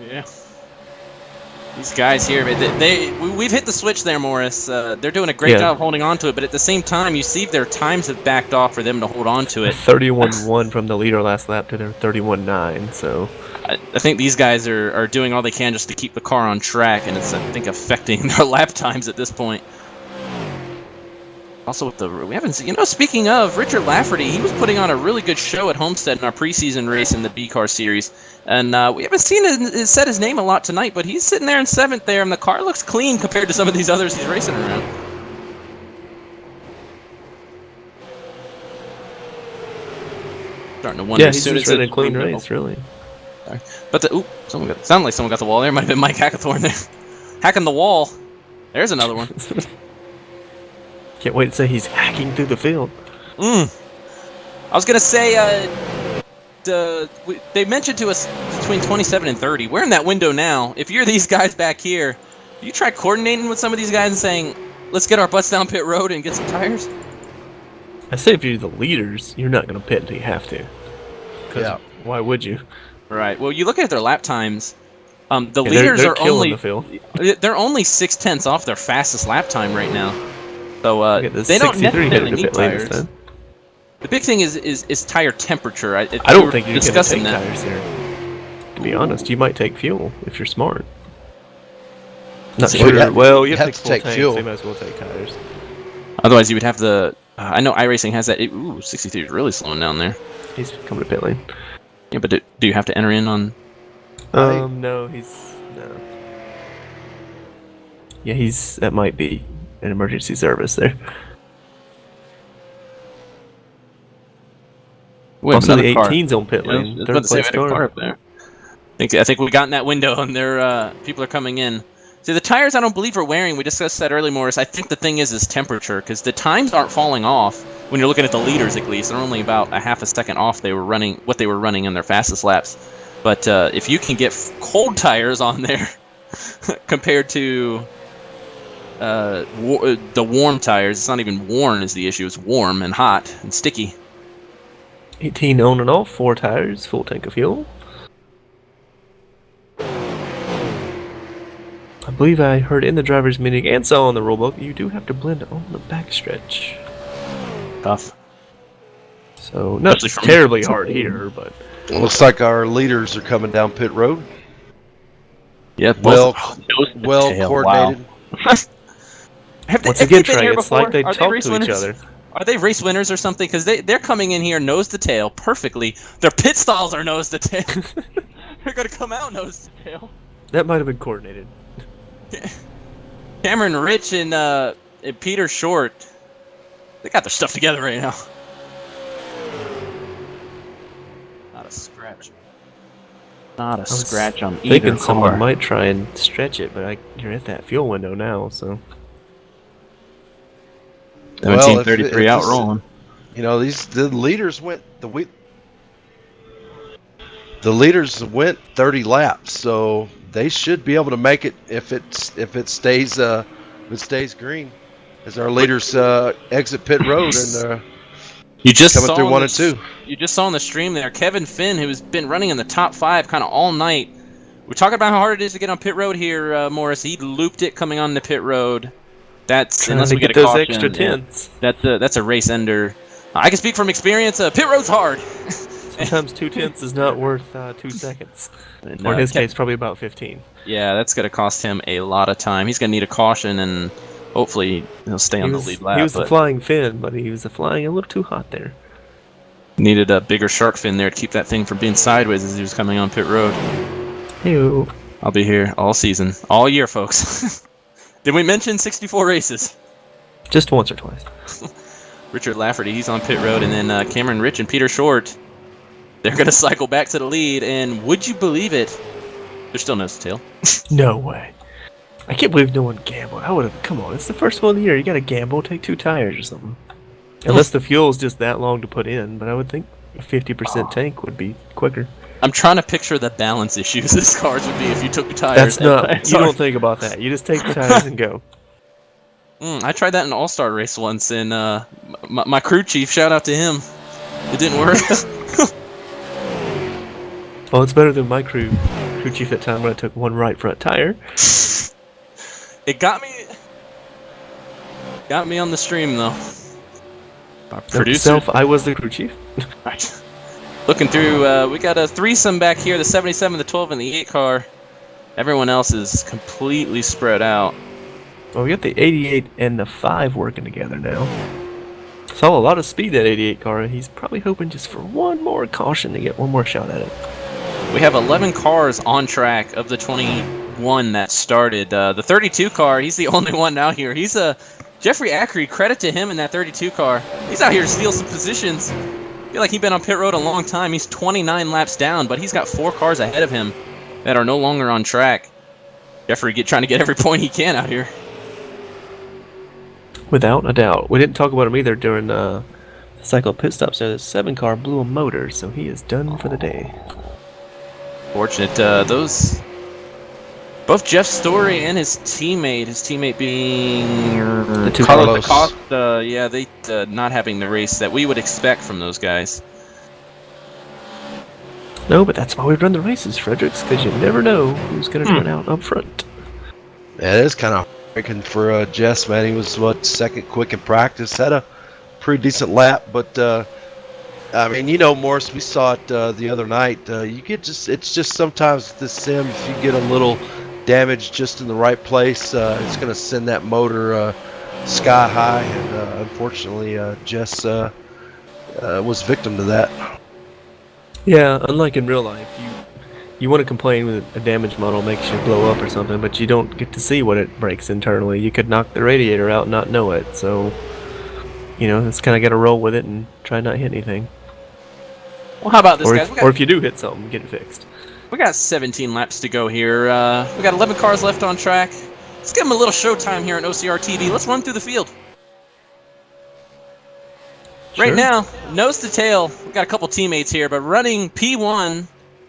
Yeah. These guys here, we've hit the switch there, Morris. They're doing a great job holding on to it, but at the same time, you see their times have backed off for them to hold on to it. 31.1 from the leader last lap to their 31.9, so... I think these guys are doing all they can just to keep the car on track, and it's, I think, affecting their lap times at this point. Also, we haven't seen, speaking of Richard Lafferty, he was putting on a really good show at Homestead in our preseason race in the B-Car Series, and we haven't seen it said his name a lot tonight, but he's sitting there in 7th there, and the car looks clean compared to some of these others he's racing around. Starting to wonder he's just running a clean race, really. But sounded like someone got the wall there. Might have been Mike Hackathorn there. Hacking the wall. There's another one. Can't wait to say he's hacking through the field. I was going to say, they mentioned to us between 27 and 30. We're in that window now. If you're these guys back here, do you try coordinating with some of these guys and saying, let's get our butts down pit road and get some tires? I say if you're the leaders, you're not going to pit until you have to. Yeah. Why would you? Right. Well, you look at their lap times. The leaders they're are only the field. They're only 0.6 off their fastest lap time right now. So they don't necessarily need tires. The big thing is tire temperature. I don't think you're going to take tires here. To be honest, you might take fuel if you're smart. Not sure. Well, you have to take fuel. So you might as well take tires. Otherwise, you would have the. I know iRacing has that. 63 is really slowing down there. He's coming to pit lane. Yeah, but do you have to enter in on? No, he's no. Yeah, that might be an emergency service there. Also, the 18's on pit lane. Third place car up there. I think we got in that window, and people are coming in. See, the tires I don't believe are wearing. We discussed that earlier, Morris. I think the thing is temperature, because the times aren't falling off when you're looking at the leaders, at least. They're only about a half a second off what they were running in their fastest laps. But if you can get cold tires on there compared to the warm tires, it's not even worn is the issue. It's warm and hot and sticky. 18 on and off, 4 tires, full tank of fuel. I believe I heard in the driver's meeting and saw on the rulebook you do have to blend on the backstretch. Tough. So not terribly hard here, but looks like our leaders are coming down pit road. Yeah, well coordinated. Wow. Once again, Trey, it's like they talk to each other. Are they race winners or something? Because they're coming in here nose to tail perfectly. Their pit stalls are nose to tail. They're gonna come out nose to tail. That might have been coordinated. Cameron Rich and Peter Short, they got their stuff together right now. Not a scratch. Not a scratch on either thinking car. Someone might try and stretch it, but you're at that fuel window now, so. 1733 out rolling. The leaders went the leaders went 30 laps, so they should be able to make it if it stays green as our leaders exit pit road and you just coming saw through 1 and 2. You just saw on the stream there Kevin Finn, who's been running in the top 5 kind of all night. We're talking about how hard it is to get on pit road here, Morris. He looped it coming on the pit road. That's unless we get a those caution, extra tenths. That's a race ender. I can speak from experience. Pit road's hard. Sometimes 2 tenths is not worth 2 seconds. Or in his case, probably about 15. Yeah, that's going to cost him a lot of time. He's going to need a caution, and hopefully he'll stay on the lead lap. He was the flying fin, but he was flying a little too hot there. Needed a bigger shark fin there to keep that thing from being sideways as he was coming on pit road. Ew. I'll be here all season, all year, folks. Did we mention 64 races? Just once or twice. Richard Lafferty, he's on pit road, and then Cameron Rich and Peter Short, they're going to cycle back to the lead, and would you believe it? They're still nose to tail. No way. I can't believe no one gambled. I would have. Come on, it's the first one of the year. You got to gamble, take 2 tires or something. Unless the fuel's just that long to put in, but I would think a 50% tank would be quicker. I'm trying to picture the balance issues this cars would be if you took the tires. That's not. You Sorry. don't think about that. You just take the tires and go. I tried that in an all-star race once, and my crew chief, shout out to him. It didn't work. Well, it's better than my crew chief that time when I took one right front tire. It got me on the stream though. Our producer. I was the crew chief. Right. Looking through, we got a threesome back here: the 77, the 12, and the 8 car. Everyone else is completely spread out. Well, we got the 88 and the 5 working together now. Saw a lot of speed that 88 car, and he's probably hoping just for one more caution to get one more shot at it. We have 11 cars on track of the 21 that started. The 32 car, he's the only one out here. He's Jeffrey Ackery, credit to him in that 32 car. He's out here to steal some positions. I feel like he's been on pit road a long time. He's 29 laps down, but he's got 4 cars ahead of him that are no longer on track. Jeffrey trying to get every point he can out here. Without a doubt. We didn't talk about him either during the cycle pit stops. So the 7 car blew a motor, so he is done for the day. Fortunate. Both Jeff Story and his teammate being The two Carlos. yeah, they not having the race that we would expect from those guys. No, but that's why we run the races, Fredericks, because you never know who's going to turn out up front. Yeah, it is kind of breaking for Jess, man. He was second quick in practice, had a pretty decent lap, but I mean, you know, Morris, we saw it the other night. It's just sometimes the sim, if you get a little damage just in the right place, it's going to send that motor sky high, and unfortunately, Jess was victim to that. Yeah, unlike in real life, you want to complain when a damaged model makes you blow up or something, but you don't get to see what it breaks internally. You could knock the radiator out and not know it, so you know, it's kind of got to roll with it and try not to hit anything. Well, how about this, guys? Or if you do hit something, get it fixed. We got 17 laps to go here. We got 11 cars left on track. Let's give them a little showtime here on OCR TV. Let's run through the field. Sure. Right now, nose to tail, we got a couple teammates here, but running P1,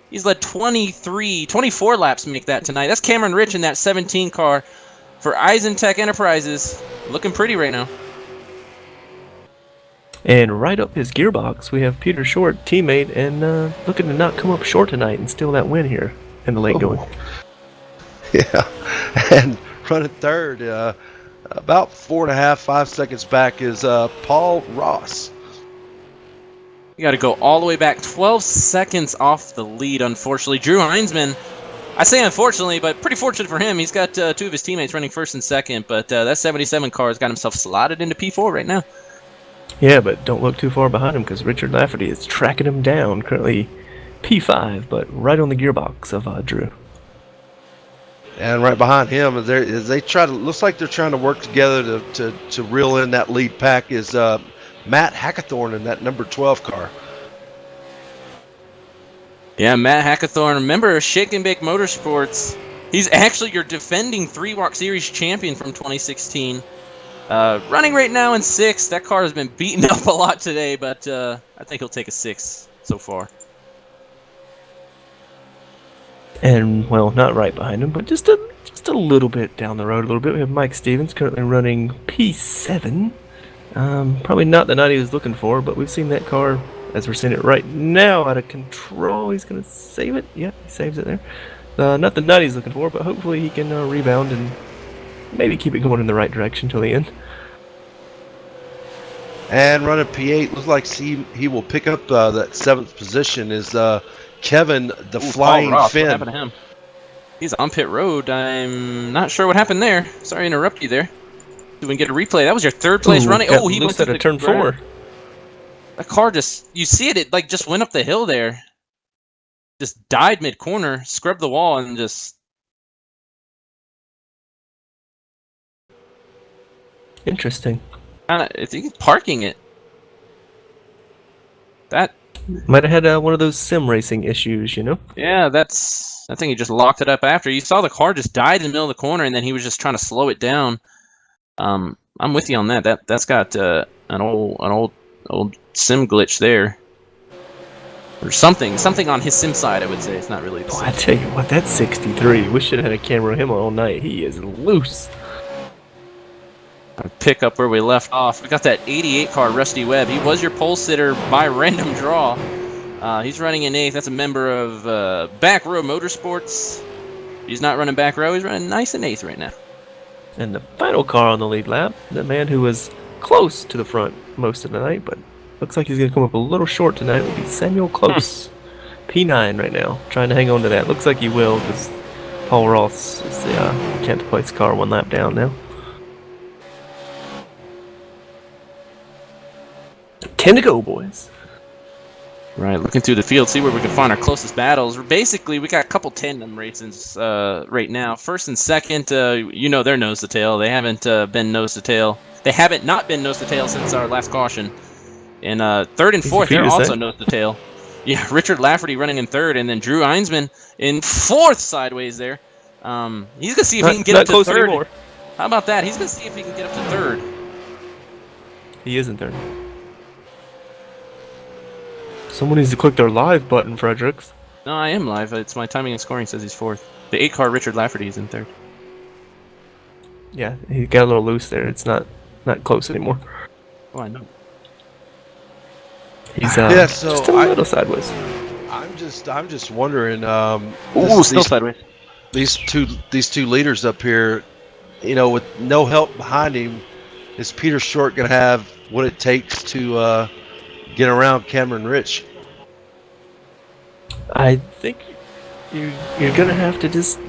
he's led 24 laps make that tonight. That's Cameron Rich in that 17 car for Eisentech Enterprises. Looking pretty right now. And right up his gearbox, we have Peter Short, teammate, and looking to not come up short tonight and steal that win here in the late going. Yeah, and running third, about 4.5 seconds back is Paul Ross. You got to go all the way back 12 seconds off the lead, unfortunately. Drew Heinzman, I say unfortunately, but pretty fortunate for him. He's got 2 of his teammates running first and second, but that 77 car has got himself slotted into P4 right now. Yeah, but don't look too far behind him because Richard Lafferty is tracking him down, currently P5, but right on the gearbox of Drew. And right behind him, as they try to, looks like they're trying to work together to reel in that lead pack, is Matt Hackathorn in that number 12 car. Yeah, Matt Hackathorn, member of Shake and Bake Motorsports. He's actually your defending 3-Walk Series champion from 2016. Running right now in 6th. That car has been beaten up a lot today, but I think he'll take a 6 so far. And, well, not right behind him, but just a little bit down the road a little bit. We have Mike Stevens currently running P7. Probably not the night he was looking for, but we've seen that car, as we're seeing it right now, out of control. He's going to save it. Yeah, he saves it there. Not the night he's looking for, but hopefully he can rebound and maybe keep it going in the right direction till the end. And running P8, looks like he will pick up that 7th position is Kevin the Flying Paul Ross, Finn. what happened to him? He's on pit road. I'm not sure what happened there. Sorry to interrupt you there. Do we get a replay? That was your 3rd place running. Oh, he looks went at to a turn 4. That car just, you see it, like just went up the hill there. Just died mid-corner, scrubbed the wall, and just... Interesting. I think he's parking it. That... Might have had one of those sim racing issues, you know? Yeah, I think he just locked it up after. You saw the car just died in the middle of the corner, and then he was just trying to slow it down. I'm with you on that. That's got an old sim glitch there. Or something on his sim side, I would say. It's not really the Oh, sim. I tell you what, that's 63. We should have had a camera of him all night. He is loose. Pick up where we left off. We got that 88 car, Rusty Webb. He was your pole sitter by random draw. He's running in 8th. That's a member of Back Row Motorsports. He's not running back row. He's running nice in 8th right now. And the final car on the lead lap, the man who was close to the front most of the night, but looks like he's going to come up a little short tonight, will be Samuel Close. P9 right now, trying to hang on to that. Looks like he will, because Paul Ross is the 10th place car, 1 lap down now. 10 to go, boys. Right, looking through the field, see where we can find our closest battles. Basically, we got a couple tandem races right now. First and second, you know they're nose to tail. They haven't been nose to tail. They haven't not been nose to tail since our last caution. And third and fourth, they're also nose to tail. Yeah, Richard Lafferty running in 3rd, and then Drew Einsman in 4th sideways there. He's going to see if he can get up to 3rd. Anymore. How about that? He's going to see if he can get up to 3rd. He is in 3rd. Someone needs to click their live button, Fredericks. No, I am live. It's my timing and scoring says he's 4th. The 8 car Richard Lafferty is in 3rd. Yeah, he got a little loose there. It's not close anymore. Oh, I know. He's yeah, so just a little sideways. I'm just wondering. Ooh, still sideways. These two leaders up here, you know, with no help behind him, is Peter Short going to have what it takes to get around Cameron Rich? I think you're going to have to just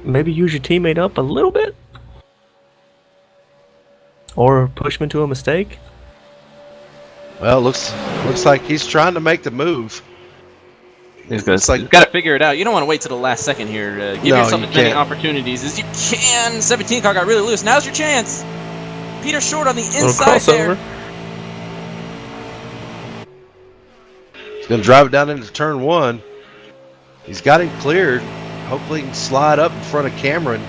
maybe use your teammate up a little bit, or push him into a mistake. Well, looks like he's trying to make the move. He's got to figure it out. You don't want to wait till the last second here. Give yourself as many opportunities as you can. 17 car got really loose. Now's your chance. Peter Short on the inside there. He's going to drive it down into turn 1. He's got him cleared. Hopefully he can slide up in front of Cameron.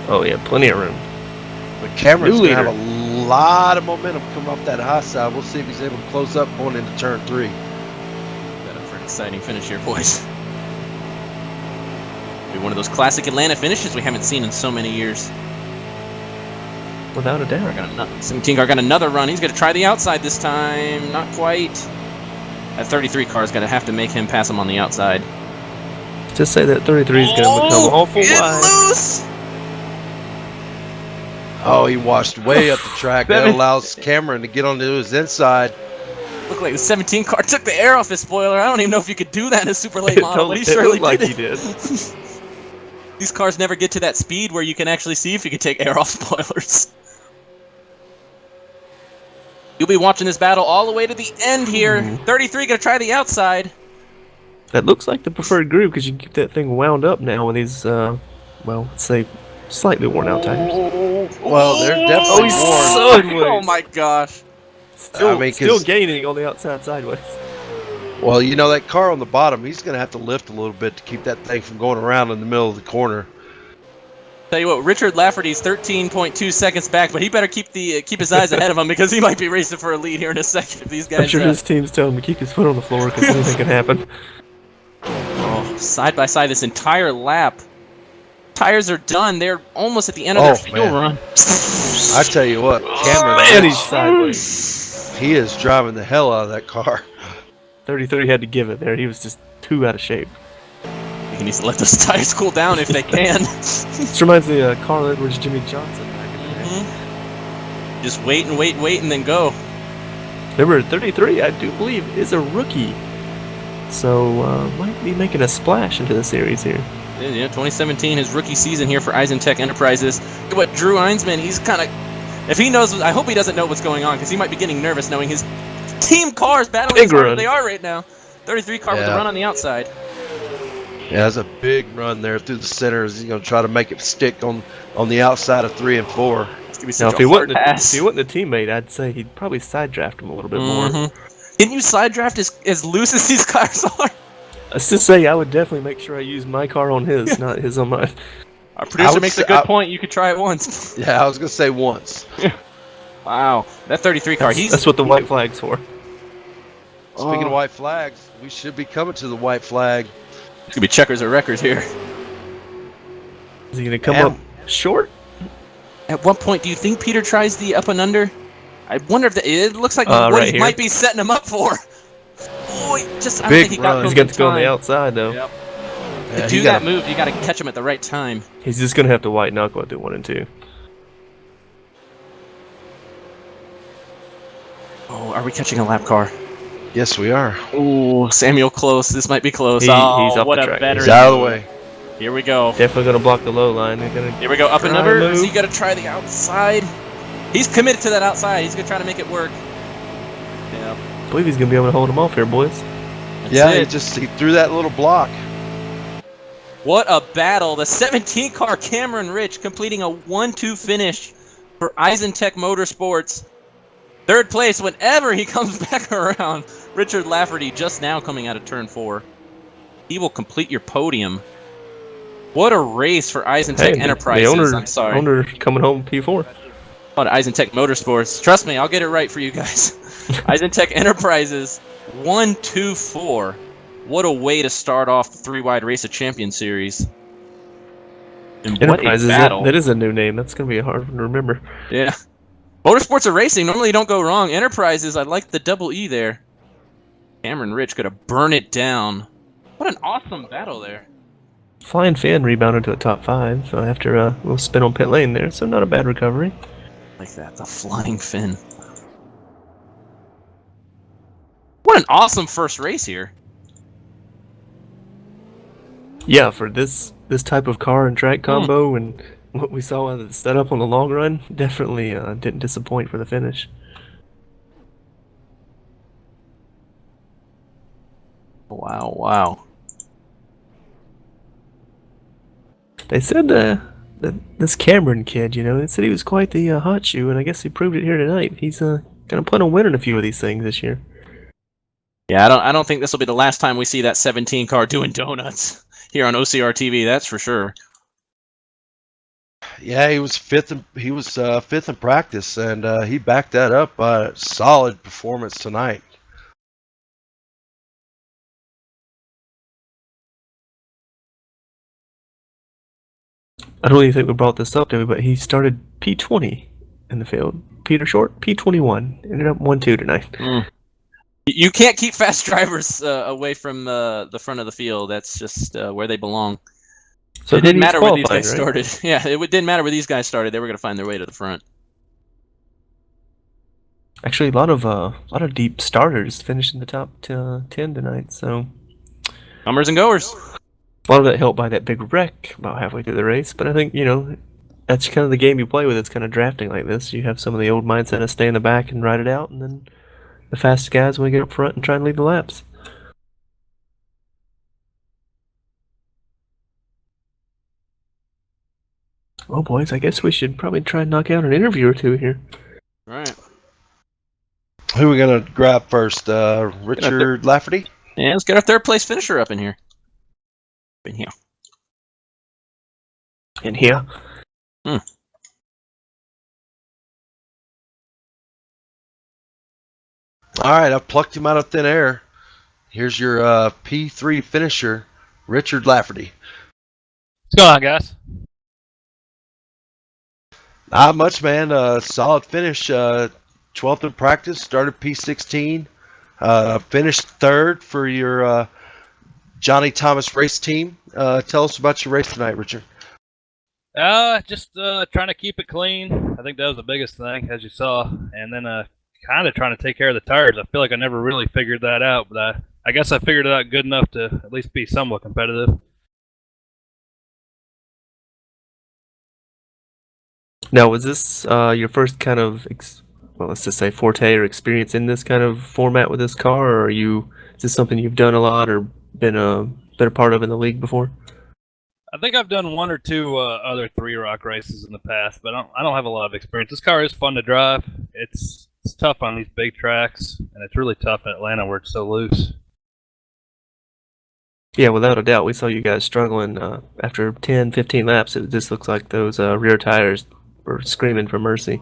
Oh yeah, plenty of room. But Cameron's going to have a lot of momentum coming off that high side. We'll see if he's able to close up going into turn 3. Got up for an exciting finish here, boys. Be one of those classic Atlanta finishes we haven't seen in so many years. Without a doubt. 17 car got another run. He's going to try the outside this time. Not quite. That 33 car is going to have to make him pass him on the outside. Just say that 33 is going to become awful wide. Loose! Oh, he washed way up the track. That allows Cameron to get onto his inside. Looked like the 17 car took the air off his spoiler. I don't even know if you could do that in a super late model, but he surely like did. He did. These cars never get to that speed where you can actually see if you can take air off spoilers. You'll be watching this battle all the way to the end here. 33 gonna try the outside. That looks like the preferred groove because you can keep that thing wound up now with these, well, let's say, slightly worn out tires. Well, they're definitely worn. Sideways. Oh my gosh. Still gaining on the outside sideways. Well, you know, that car on the bottom, he's going to have to lift a little bit to keep that thing from going around in the middle of the corner. Tell you what, Richard Lafferty's 13.2 seconds back, but he better keep his eyes ahead of him because he might be racing for a lead here in a second if these guys... I'm sure his team's telling him to keep his foot on the floor because anything can happen. Oh, side by side this entire lap. Tires are done. They're almost at the end of their fuel run. I tell you what, Cameron... Man, he's sideways. He is driving the hell out of that car. 33 had to give it there. He was just too out of shape. He needs to let those tires cool down if they can. This reminds me of Carl Edwards, Jimmy Johnson back in the day. Just wait and then go. Number 33, I do believe, is a rookie. So, might be making a splash into the series here. Yeah, 2017, his rookie season here for Eisentech Enterprises. But Drew Einsman, he's kind of... If he knows... I hope he doesn't know what's going on because he might be getting nervous knowing his team cars battling as hard as they are right now. 33 car with the run on the outside. Yeah, that's a big run there through the center. He's going to try to make it stick on the outside of 3 and 4. Now, if he wasn't a teammate, I'd say he'd probably side draft him a little bit more. Didn't you side draft as loose as these cars are? Let's just say I would definitely make sure I use my car on his, not his on mine. Our producer makes a good point. You could try it once. Yeah, I was going to say once. Wow, that 33 car. That's what the white flag's for. Speaking of white flags, we should be coming to the white flag. It's gonna be checkers or records here. Is he going to come And- up short? At what point do you think Peter tries the up and under? I wonder if it looks like Right what he here. might be setting him up for. Oh, I don't Big think he got run. to He's him got in to go on the time. outside, though. Yep. Yeah, To he do got that move, you got to catch him at the right time. He's just going to have to white knuckle it through 1 and 2. Oh, are we catching a lap car? Yes, we are. Oh, Samuel close. This might be close. He's off what the a track. veteran. He's out of the way. Here we go. Definitely going to block the low line. They're gonna Here we go. Up and try under. to Is he move. going to try the outside? He's committed to that outside. He's going to try to make it work. Yeah. I believe he's going to be able to hold him off here, boys. That's Yeah, it. he threw that little block. What a battle. The 17 car Cameron Rich completing a 1-2 finish for Eisentech Motorsports. Third place whenever he comes back around. Richard Lafferty just now coming out of turn 4. He will complete your podium. What a race for Eisentech Enterprises. The I'm sorry. owner coming home P4. On Eisentech Motorsports. Trust me, I'll get it right for you guys. Eisentech Enterprises 1-2-4. What a way to start off the 3-Wide Race of Champions series. And what a Enterprises, battle. that is a new name. That's going to be a hard one to remember. Yeah. Motorsports are racing. Normally you don't go wrong. Enterprises, I like the double E there. Cameron Rich could have burned it down. What an awesome battle there. Flying Fan rebounded to a top 5, so after a little spin on pit lane there, so not a bad recovery. Like that, the flying fin. What an awesome first race here. Yeah, for this type of car and track combo and what we saw as the setup on the long run, definitely didn't disappoint for the finish. Wow, wow. They said that this Cameron kid, they said he was quite the hot shoe, and I guess he proved it here tonight. He's gonna plan on winning a few of these things this year. Yeah, I don't think this will be the last time we see that 17 car doing donuts here on OCR TV. That's for sure. Yeah, he was fifth. He was fifth in practice, and he backed that up by a solid performance tonight. I don't even think we brought this up, did we? But he started P20 in the field. Peter Short, P21. Ended up 1-2 tonight. You can't keep fast drivers away from the front of the field. That's just where they belong. So It didn't matter where these qualified, guys right? started. Yeah, it didn't matter where these guys started. They were going to find their way to the front. Actually, a lot of deep starters finished in the top 10 tonight. So Comers and goers. a lot of that helped by that big wreck about halfway through the race. But I think that's kind of the game you play with. It's kind of drafting like this. You have some of the old mindset of stay in the back and ride it out, and then the fastest guys want to get up front and try and lead the laps. Well, boys, I guess we should probably try and knock out an interview or two here. Right. Who are we gonna grab first? Richard Lafferty. Yeah, let's get our third place finisher up in here. In here. In here. All right, I've plucked him out of thin air. Here's your P3 finisher, Richard Lafferty. What's going on, guys? Not much, man. Solid finish. 12th in practice, started P16. Finished third for your Johnny Thomas race team. Tell us about your race tonight, Richard. Just trying to keep it clean. I think that was the biggest thing, as you saw. And then kind of trying to take care of the tires. I feel like I never really figured that out, but I guess I figured it out good enough to at least be somewhat competitive. Now, was this your first kind of, let's just say forte or experience in this kind of format with this car, or is this something you've done a lot or been a part of in the league before? I think I've done one or two other 3-Rock races in the past, but I don't have a lot of experience. This car is fun to drive. It's tough on these big tracks, and it's really tough in Atlanta where it's so loose. Yeah, without a doubt. We saw you guys struggling after 10, 15 laps. It just looks like those rear tires were screaming for mercy.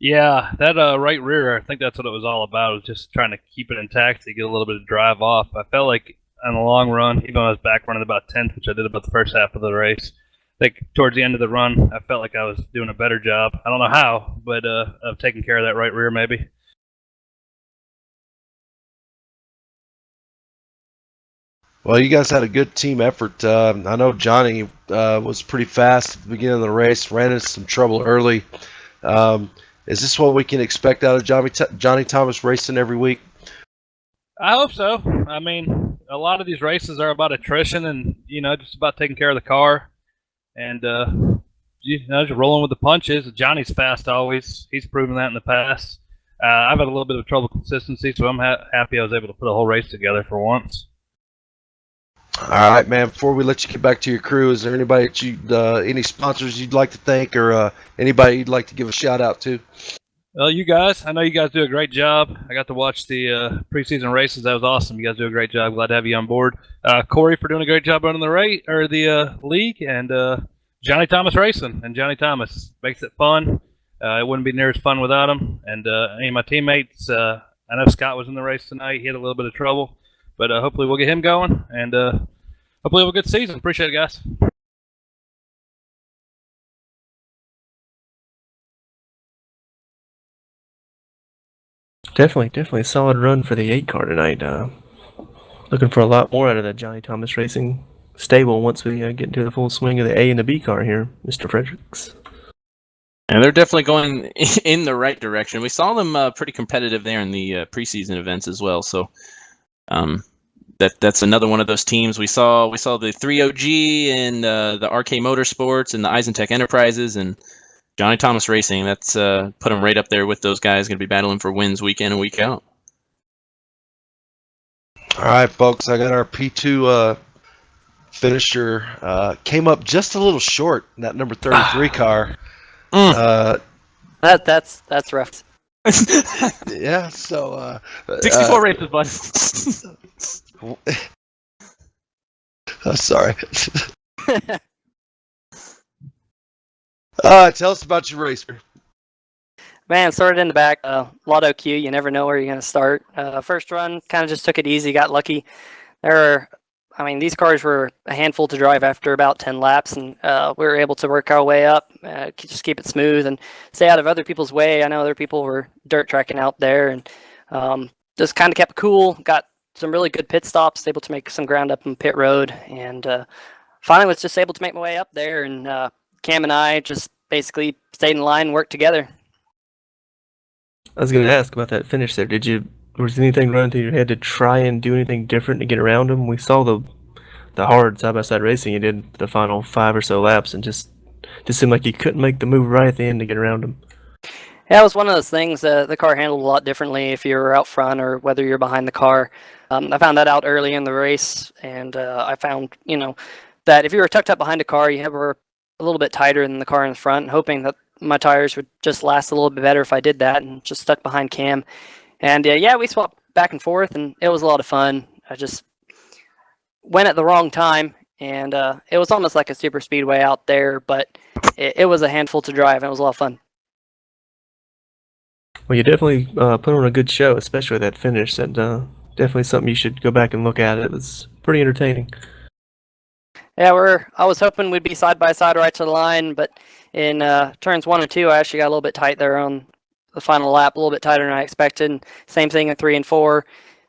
Yeah, that right rear, I think that's what it was all about. It was just trying to keep it intact to get a little bit of drive off. I felt like on the long run, even though I was back running about 10th, which I did about the first half of the race, I think towards the end of the run, I felt like I was doing a better job. I don't know how, but of taking care of that right rear maybe. Well, you guys had a good team effort. I know Johnny was pretty fast at the beginning of the race, ran into some trouble early. Is this what we can expect out of Johnny Thomas racing every week? I hope so. I mean, a lot of these races are about attrition and, just about taking care of the car. And, just rolling with the punches. Johnny's fast always. He's proven that in the past. I've had a little bit of trouble consistency, so I'm happy I was able to put a whole race together for once. All right, man. Before we let you get back to your crew, is there anybody that any sponsors you'd like to thank, or anybody you'd like to give a shout out to? Well, you guys, I know you guys do a great job. I got to watch the preseason races. That was awesome. You guys do a great job. Glad to have you on board. Corey for doing a great job running the league, and Johnny Thomas Racing. And Johnny Thomas makes it fun. It wouldn't be near as fun without him. And any of my teammates, I know Scott was in the race tonight. He had a little bit of trouble, but hopefully we'll get him going, and hopefully we'll have a good season. Appreciate it, guys. Definitely a solid run for the 8 car tonight. Looking for a lot more out of the Johnny Thomas Racing stable once we get into the full swing of the A and the B car here, Mr. Fredericks. And they're definitely going in the right direction. We saw them pretty competitive there in the preseason events as well. So that's another one of those teams. We saw the 3OG and the RK Motorsports and the Eisentech Enterprises and Johnny Thomas Racing. That's put them right up there with those guys. Going to be battling for wins week in and week out. All right, folks. I got our P2 finisher. Came up just a little short in that number 33 car. That's rough. Yeah. So 64 races, bud. Sorry. Tell us about your racer. Man, started in the back. Lotto Q. You never know where you're gonna start. First run, kind of just took it easy. Got lucky. These cars were a handful to drive after about 10 laps, and we were able to work our way up, just keep it smooth and stay out of other people's way. I know other people were dirt tracking out there, and just kind of kept cool. Got some really good pit stops, able to make some ground up in pit road, and finally was just able to make my way up there. And Cam and I just basically stayed in line and worked together. I was going to ask about that finish there. Was anything running through your head to try and do anything different to get around him? We saw the hard side-by-side racing you did the final 5 or so laps, and just seemed like you couldn't make the move right at the end to get around him. Yeah, it was one of those things the car handled a lot differently if you were out front or whether you're behind the car. I found that out early in the race, and I found, that if you were tucked up behind a car, you were a little bit tighter than the car in the front, hoping that my tires would just last a little bit better if I did that, and just stuck behind Cam. And we swapped back and forth, and it was a lot of fun. I just went at the wrong time, and it was almost like a super speedway out there, but it was a handful to drive, and it was a lot of fun. Well, you definitely put on a good show, especially that finish. That definitely something you should go back and look at. It was pretty entertaining. Yeah, I was hoping we'd be side by side right to the line, but in turns 1 and 2, I actually got a little bit tight there on the final lap, a little bit tighter than I expected. Same thing in 3 and 4.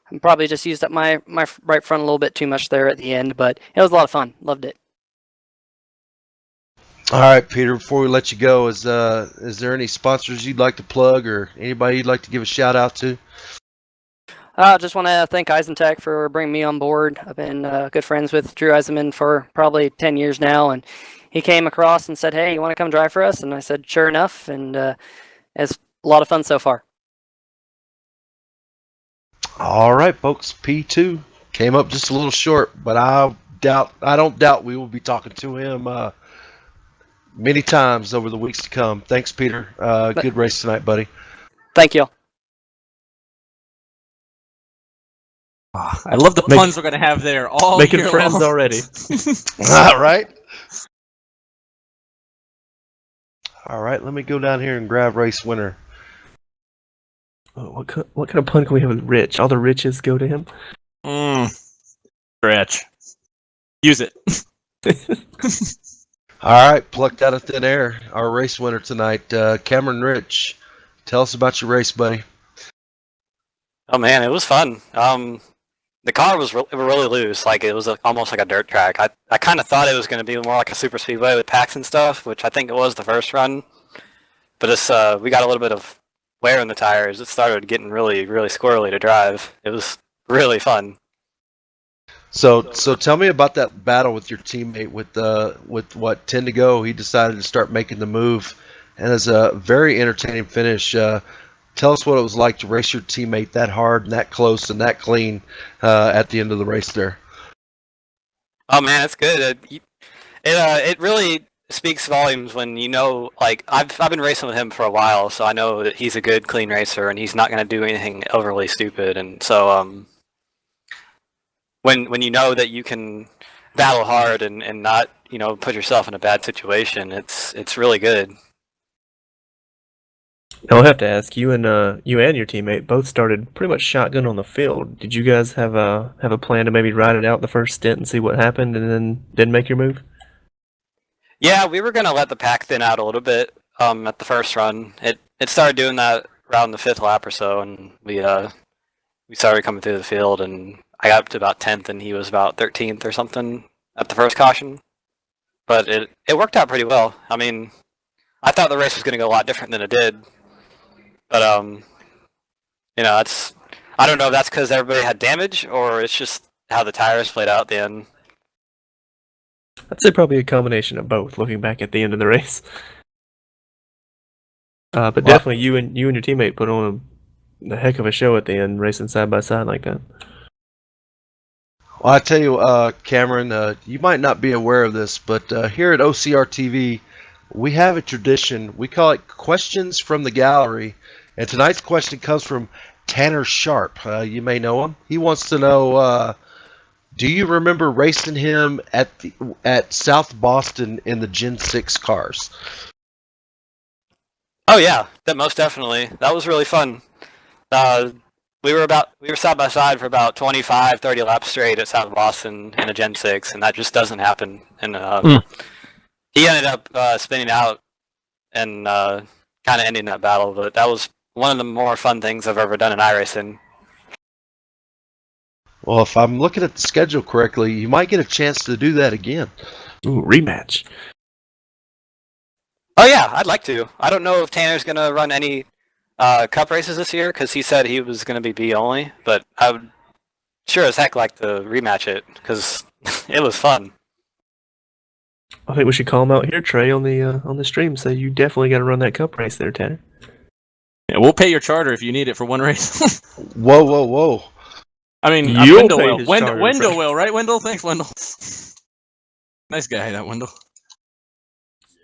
I probably just used up my right front a little bit too much there at the end, but it was a lot of fun. Loved it. All right, Peter. Before we let you go, is there any sponsors you'd like to plug, or anybody you'd like to give a shout out to? I just want to thank Eisentech for bringing me on board. I've been good friends with Drew Eisenman for probably 10 years now, and he came across and said, "Hey, you want to come drive for us?" And I said, "Sure enough," and it's a lot of fun so far. All right, folks. P2 came up just a little short, but I don't doubt we will be talking to him many times over the weeks to come. Thanks, Peter. Good race tonight, buddy. Thank you. I love the puns we're going to have there all making year friends long. already. All right. All right, let me go down here and grab race winner. what kind of pun can we have with Rich? All the riches go to him. Stretch. Use it. All right, plucked out of thin air. Our race winner tonight, Cameron Rich. Tell us about your race, buddy. Oh man, it was fun. The car was really loose. Like it was almost like a dirt track. I kind of thought it was going to be more like a super speedway with packs and stuff, which I think it was the first run. But it's we got a little bit of wear in the tires. It started getting really squirrely to drive. It was really fun. So tell me about that battle with your teammate with what 10 to go. He decided to start making the move, and as a very entertaining finish. Tell us what it was like to race your teammate that hard and that close and that clean at the end of the race there. Oh man, it's good. It really speaks volumes when you know. Like I've been racing with him for a while, so I know that he's a good clean racer and he's not going to do anything overly stupid. And so when you know that you can battle hard and not put yourself in a bad situation, it's really good. I'll have to ask you and your teammate both started pretty much shotgun on the field. Did you guys have a plan to maybe ride it out the first stint and see what happened, and then didn't make your move? Yeah, we were gonna let the pack thin out a little bit at the first run. It started doing that around the 5th lap or so, and we started coming through the field, and I got up to about 10th, and he was about 13th or something at the first caution. But it worked out pretty well. I mean, I thought the race was gonna go a lot different than it did. But it's I don't know if that's because everybody had damage or it's just how the tires played out at the end. I'd say probably a combination of both. Looking back at the end of the race, but definitely you and your teammate put on a heck of a show at the end, racing side by side like that. Well, I tell you, Cameron, you might not be aware of this, but here at OCR TV, we have a tradition. We call it Questions from the Gallery. And tonight's question comes from Tanner Sharp. You may know him. He wants to know, do you remember racing him at South Boston in the Gen 6 cars? Oh yeah, that most definitely. That was really fun. We were side by side for about 25, 30 laps straight at South Boston in a Gen 6, and that just doesn't happen. And he ended up spinning out and kind of ending that battle, but that was one of the more fun things I've ever done in iRacing. Well, if I'm looking at the schedule correctly, you might get a chance to do that again. Ooh, rematch. Oh yeah, I'd like to. I don't know if Tanner's going to run any cup races this year because he said he was going to be B only, but I would sure as heck like to rematch it because it was fun. I think we should call him out here, Trey, on the stream. Say you definitely got to run that cup race there, Tanner. Yeah, we'll pay your charter if you need it for one race. Whoa. I mean, You'll Wendell pay will. his Wendell, charter, Wendell Frank. will, right? Wendell? Thanks, Wendell. Nice guy, that Wendell.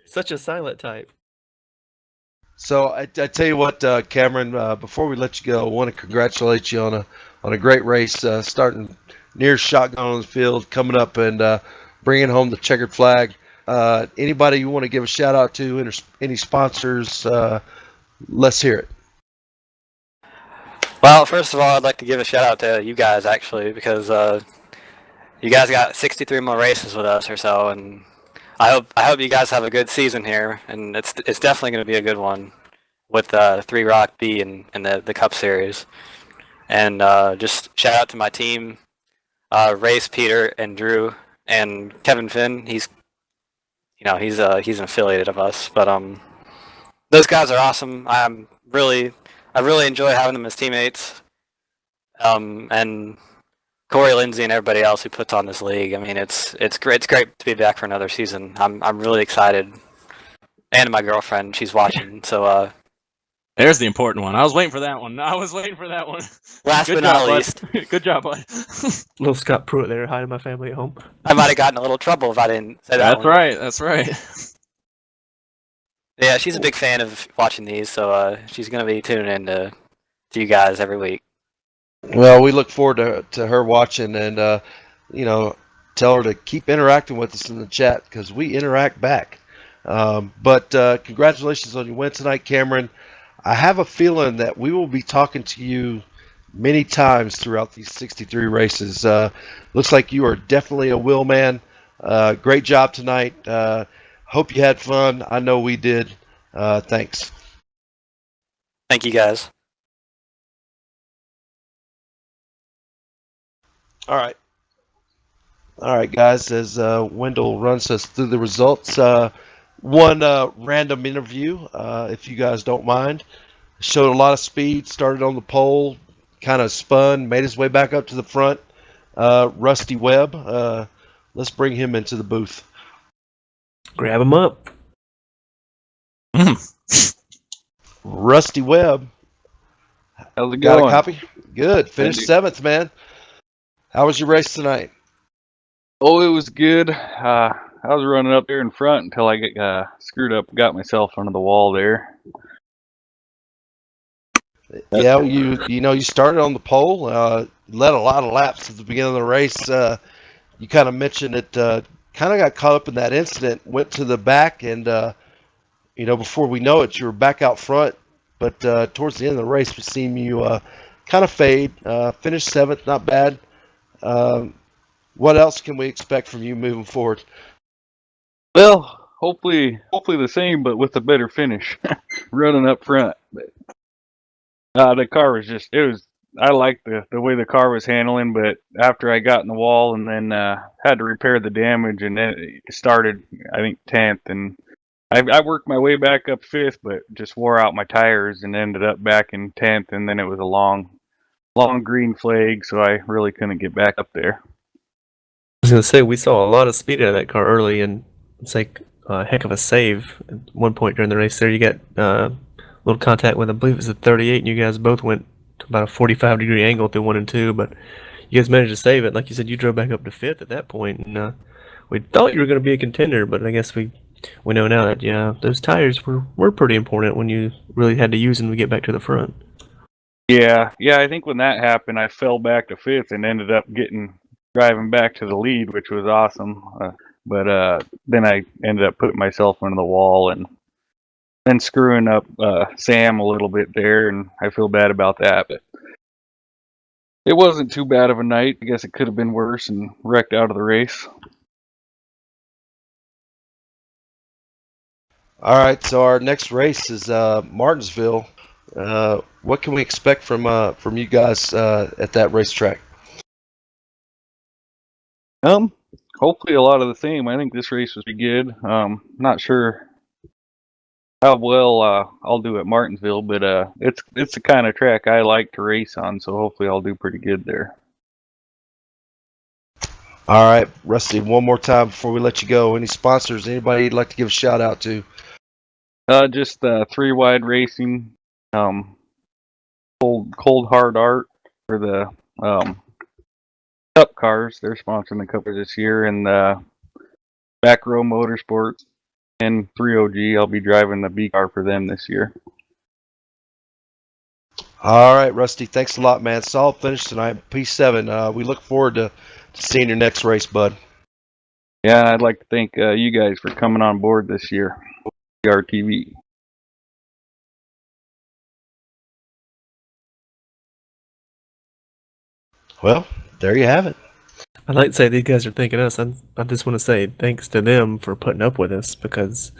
Such a silent type. So I tell you what, Cameron, before we let you go, I want to congratulate you on a great race, starting near shotgun on the field, coming up and bringing home the checkered flag. Anybody you want to give a shout out to, any sponsors, let's hear it. Well, first of all, I'd like to give a shout out to you guys actually because you guys got 63 more races with us or so, and I hope you guys have a good season here, and it's definitely going to be a good one with 3 Rock B and the Cup Series. And just shout out to my team, Race, Peter, and Drew, and Kevin Finn. He's an affiliate of us, but those guys are awesome. I really enjoy having them as teammates. And Corey Lindsay and everybody else who puts on this league. I mean, it's great to be back for another season. I'm really excited. And my girlfriend, she's watching. So there's the important one. I was waiting for that one. Last Good but job, not bud. least, Good job, bud. Little Scott Pruitt there, hiding my family at home. I might have gotten a little trouble if I didn't say that. That's right. Yeah, she's a big fan of watching these, so she's gonna be tuning in to you guys every week. Well, we look forward to her watching and, tell her to keep interacting with us in the chat because we interact back. But congratulations on your win tonight, Cameron. I have a feeling that we will be talking to you many times throughout these 63 races. Looks like you are definitely a wheel man. Great job tonight. Hope you had fun. I know we did. Thanks. Thank you guys. All right. All right, guys, as Wendell runs us through the results, one random interview, if you guys don't mind. Showed a lot of speed, started on the pole, kind of spun, made his way back up to the front. Rusty Webb, let's bring him into the booth. Grab him up. Rusty Webb. How's it Got going? a copy? Good. Finished 7th, man. How was your race tonight? Oh, it was good. I was running up there in front until I get screwed up, got myself under the wall there. Yeah, you started on the pole, led a lot of laps at the beginning of the race. You kind of mentioned it, kind of got caught up in that incident, went to the back, and before we know it, you were back out front. But towards the end of the race, we seen you kind of fade. Finished 7th, not bad. What else can we expect from you moving forward? Well, hopefully the same, but with a better finish, running up front. But the car was I liked the way the car was handling, but after I got in the wall and then had to repair the damage, and then it started, I think, 10th, and I worked my way back up 5th, but just wore out my tires and ended up back in 10th, and then it was a long green flag, so I really couldn't get back up there. I was gonna say we saw a lot of speed out of that car early, and it's like a heck of a save. At one point during the race, there you got a little contact with, I believe it was a 38, and you guys both went to about a 45-degree angle through 1 and 2, but you guys managed to save it. Like you said, you drove back up to 5th at that point, and we thought you were going to be a contender, but I guess we know now that those tires were pretty important when you really had to use them to get back to the front. Yeah, I think when that happened, I fell back to 5th and ended up driving back to the lead, which was awesome. But then I ended up putting myself under the wall and then screwing up Sam a little bit there, and I feel bad about that. But it wasn't too bad of a night. I guess it could have been worse and wrecked out of the race. All right, so our next race is Martinsville. What can we expect from you guys at that racetrack? Hopefully a lot of the same. I think this race was pretty good. Not sure how well I'll do at Martinsville, but it's the kind of track I like to race on, so hopefully I'll do pretty good there. All right, Rusty, one more time before we let you go. Any sponsors, anybody you'd like to give a shout out to? Just 3 Wide Racing, Cold Hard Art for the Cup cars. They're sponsoring the Cup this year, and Back Row Motorsports and 3OG. I'll be driving the B car for them this year. All right, Rusty, thanks a lot, man. Solid finish tonight. P7. We look forward to seeing your next race, bud. Yeah, I'd like to thank you guys for coming on board this year. OCR TV. Well, there you have it. I'd like to say these guys are thanking us. I just want to say thanks to them for putting up with us, because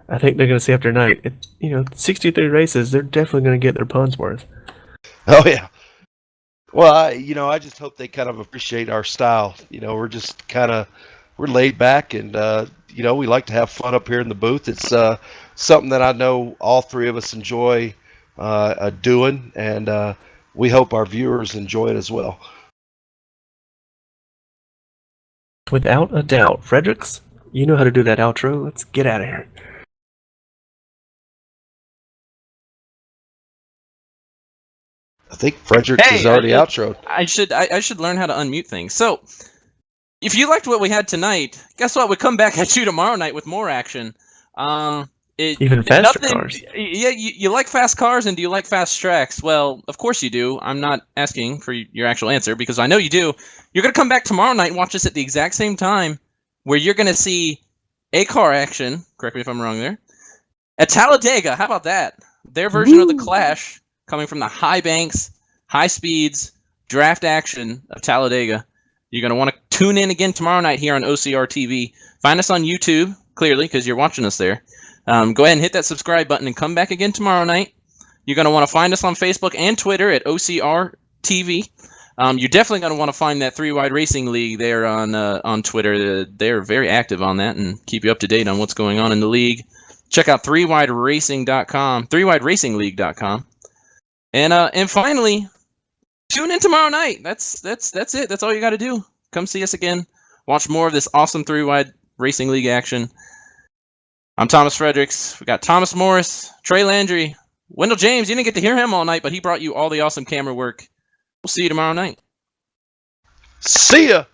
I think they're going to see after tonight, 63 races, they're definitely going to get their pun's worth. Oh, yeah. Well, I just hope they kind of appreciate our style. We're just we're laid back, and, we like to have fun up here in the booth. It's something that I know all 3 of us enjoy doing, and we hope our viewers enjoy it as well. Without a doubt. Fredericks, you know how to do that outro. Let's get out of here. I think Fredericks is already outroed. I should learn how to unmute things. So, if you liked what we had tonight, guess what? We come back at you tomorrow night with more action. Even faster cars. Yeah, you like fast cars, and do you like fast tracks? Well, of course you do. I'm not asking for your actual answer, because I know you do. You're going to come back tomorrow night and watch us at the exact same time, where you're going to see a car action. Correct me if I'm wrong there. At Talladega, how about that? their version of the Clash, coming from the high banks, high speeds, draft action of Talladega. You're going to want to tune in again tomorrow night here on OCR TV. Find us on YouTube, clearly, because you're watching us there. Go ahead and hit that subscribe button and come back again tomorrow night. You're going to want to find us on Facebook and Twitter at OCR TV. You're definitely going to want to find that 3-Wide Racing League there on Twitter. They're very active on that and keep you up to date on what's going on in the league. Check out 3wideracing.com, 3wideracingleague.com. And finally, tune in tomorrow night. That's it. That's all you got to do. Come see us again. Watch more of this awesome 3-Wide Racing League action. I'm Thomas Fredericks. We got Thomas Morris, Trey Landry, Wendell James. You didn't get to hear him all night, but he brought you all the awesome camera work. We'll see you tomorrow night. See ya!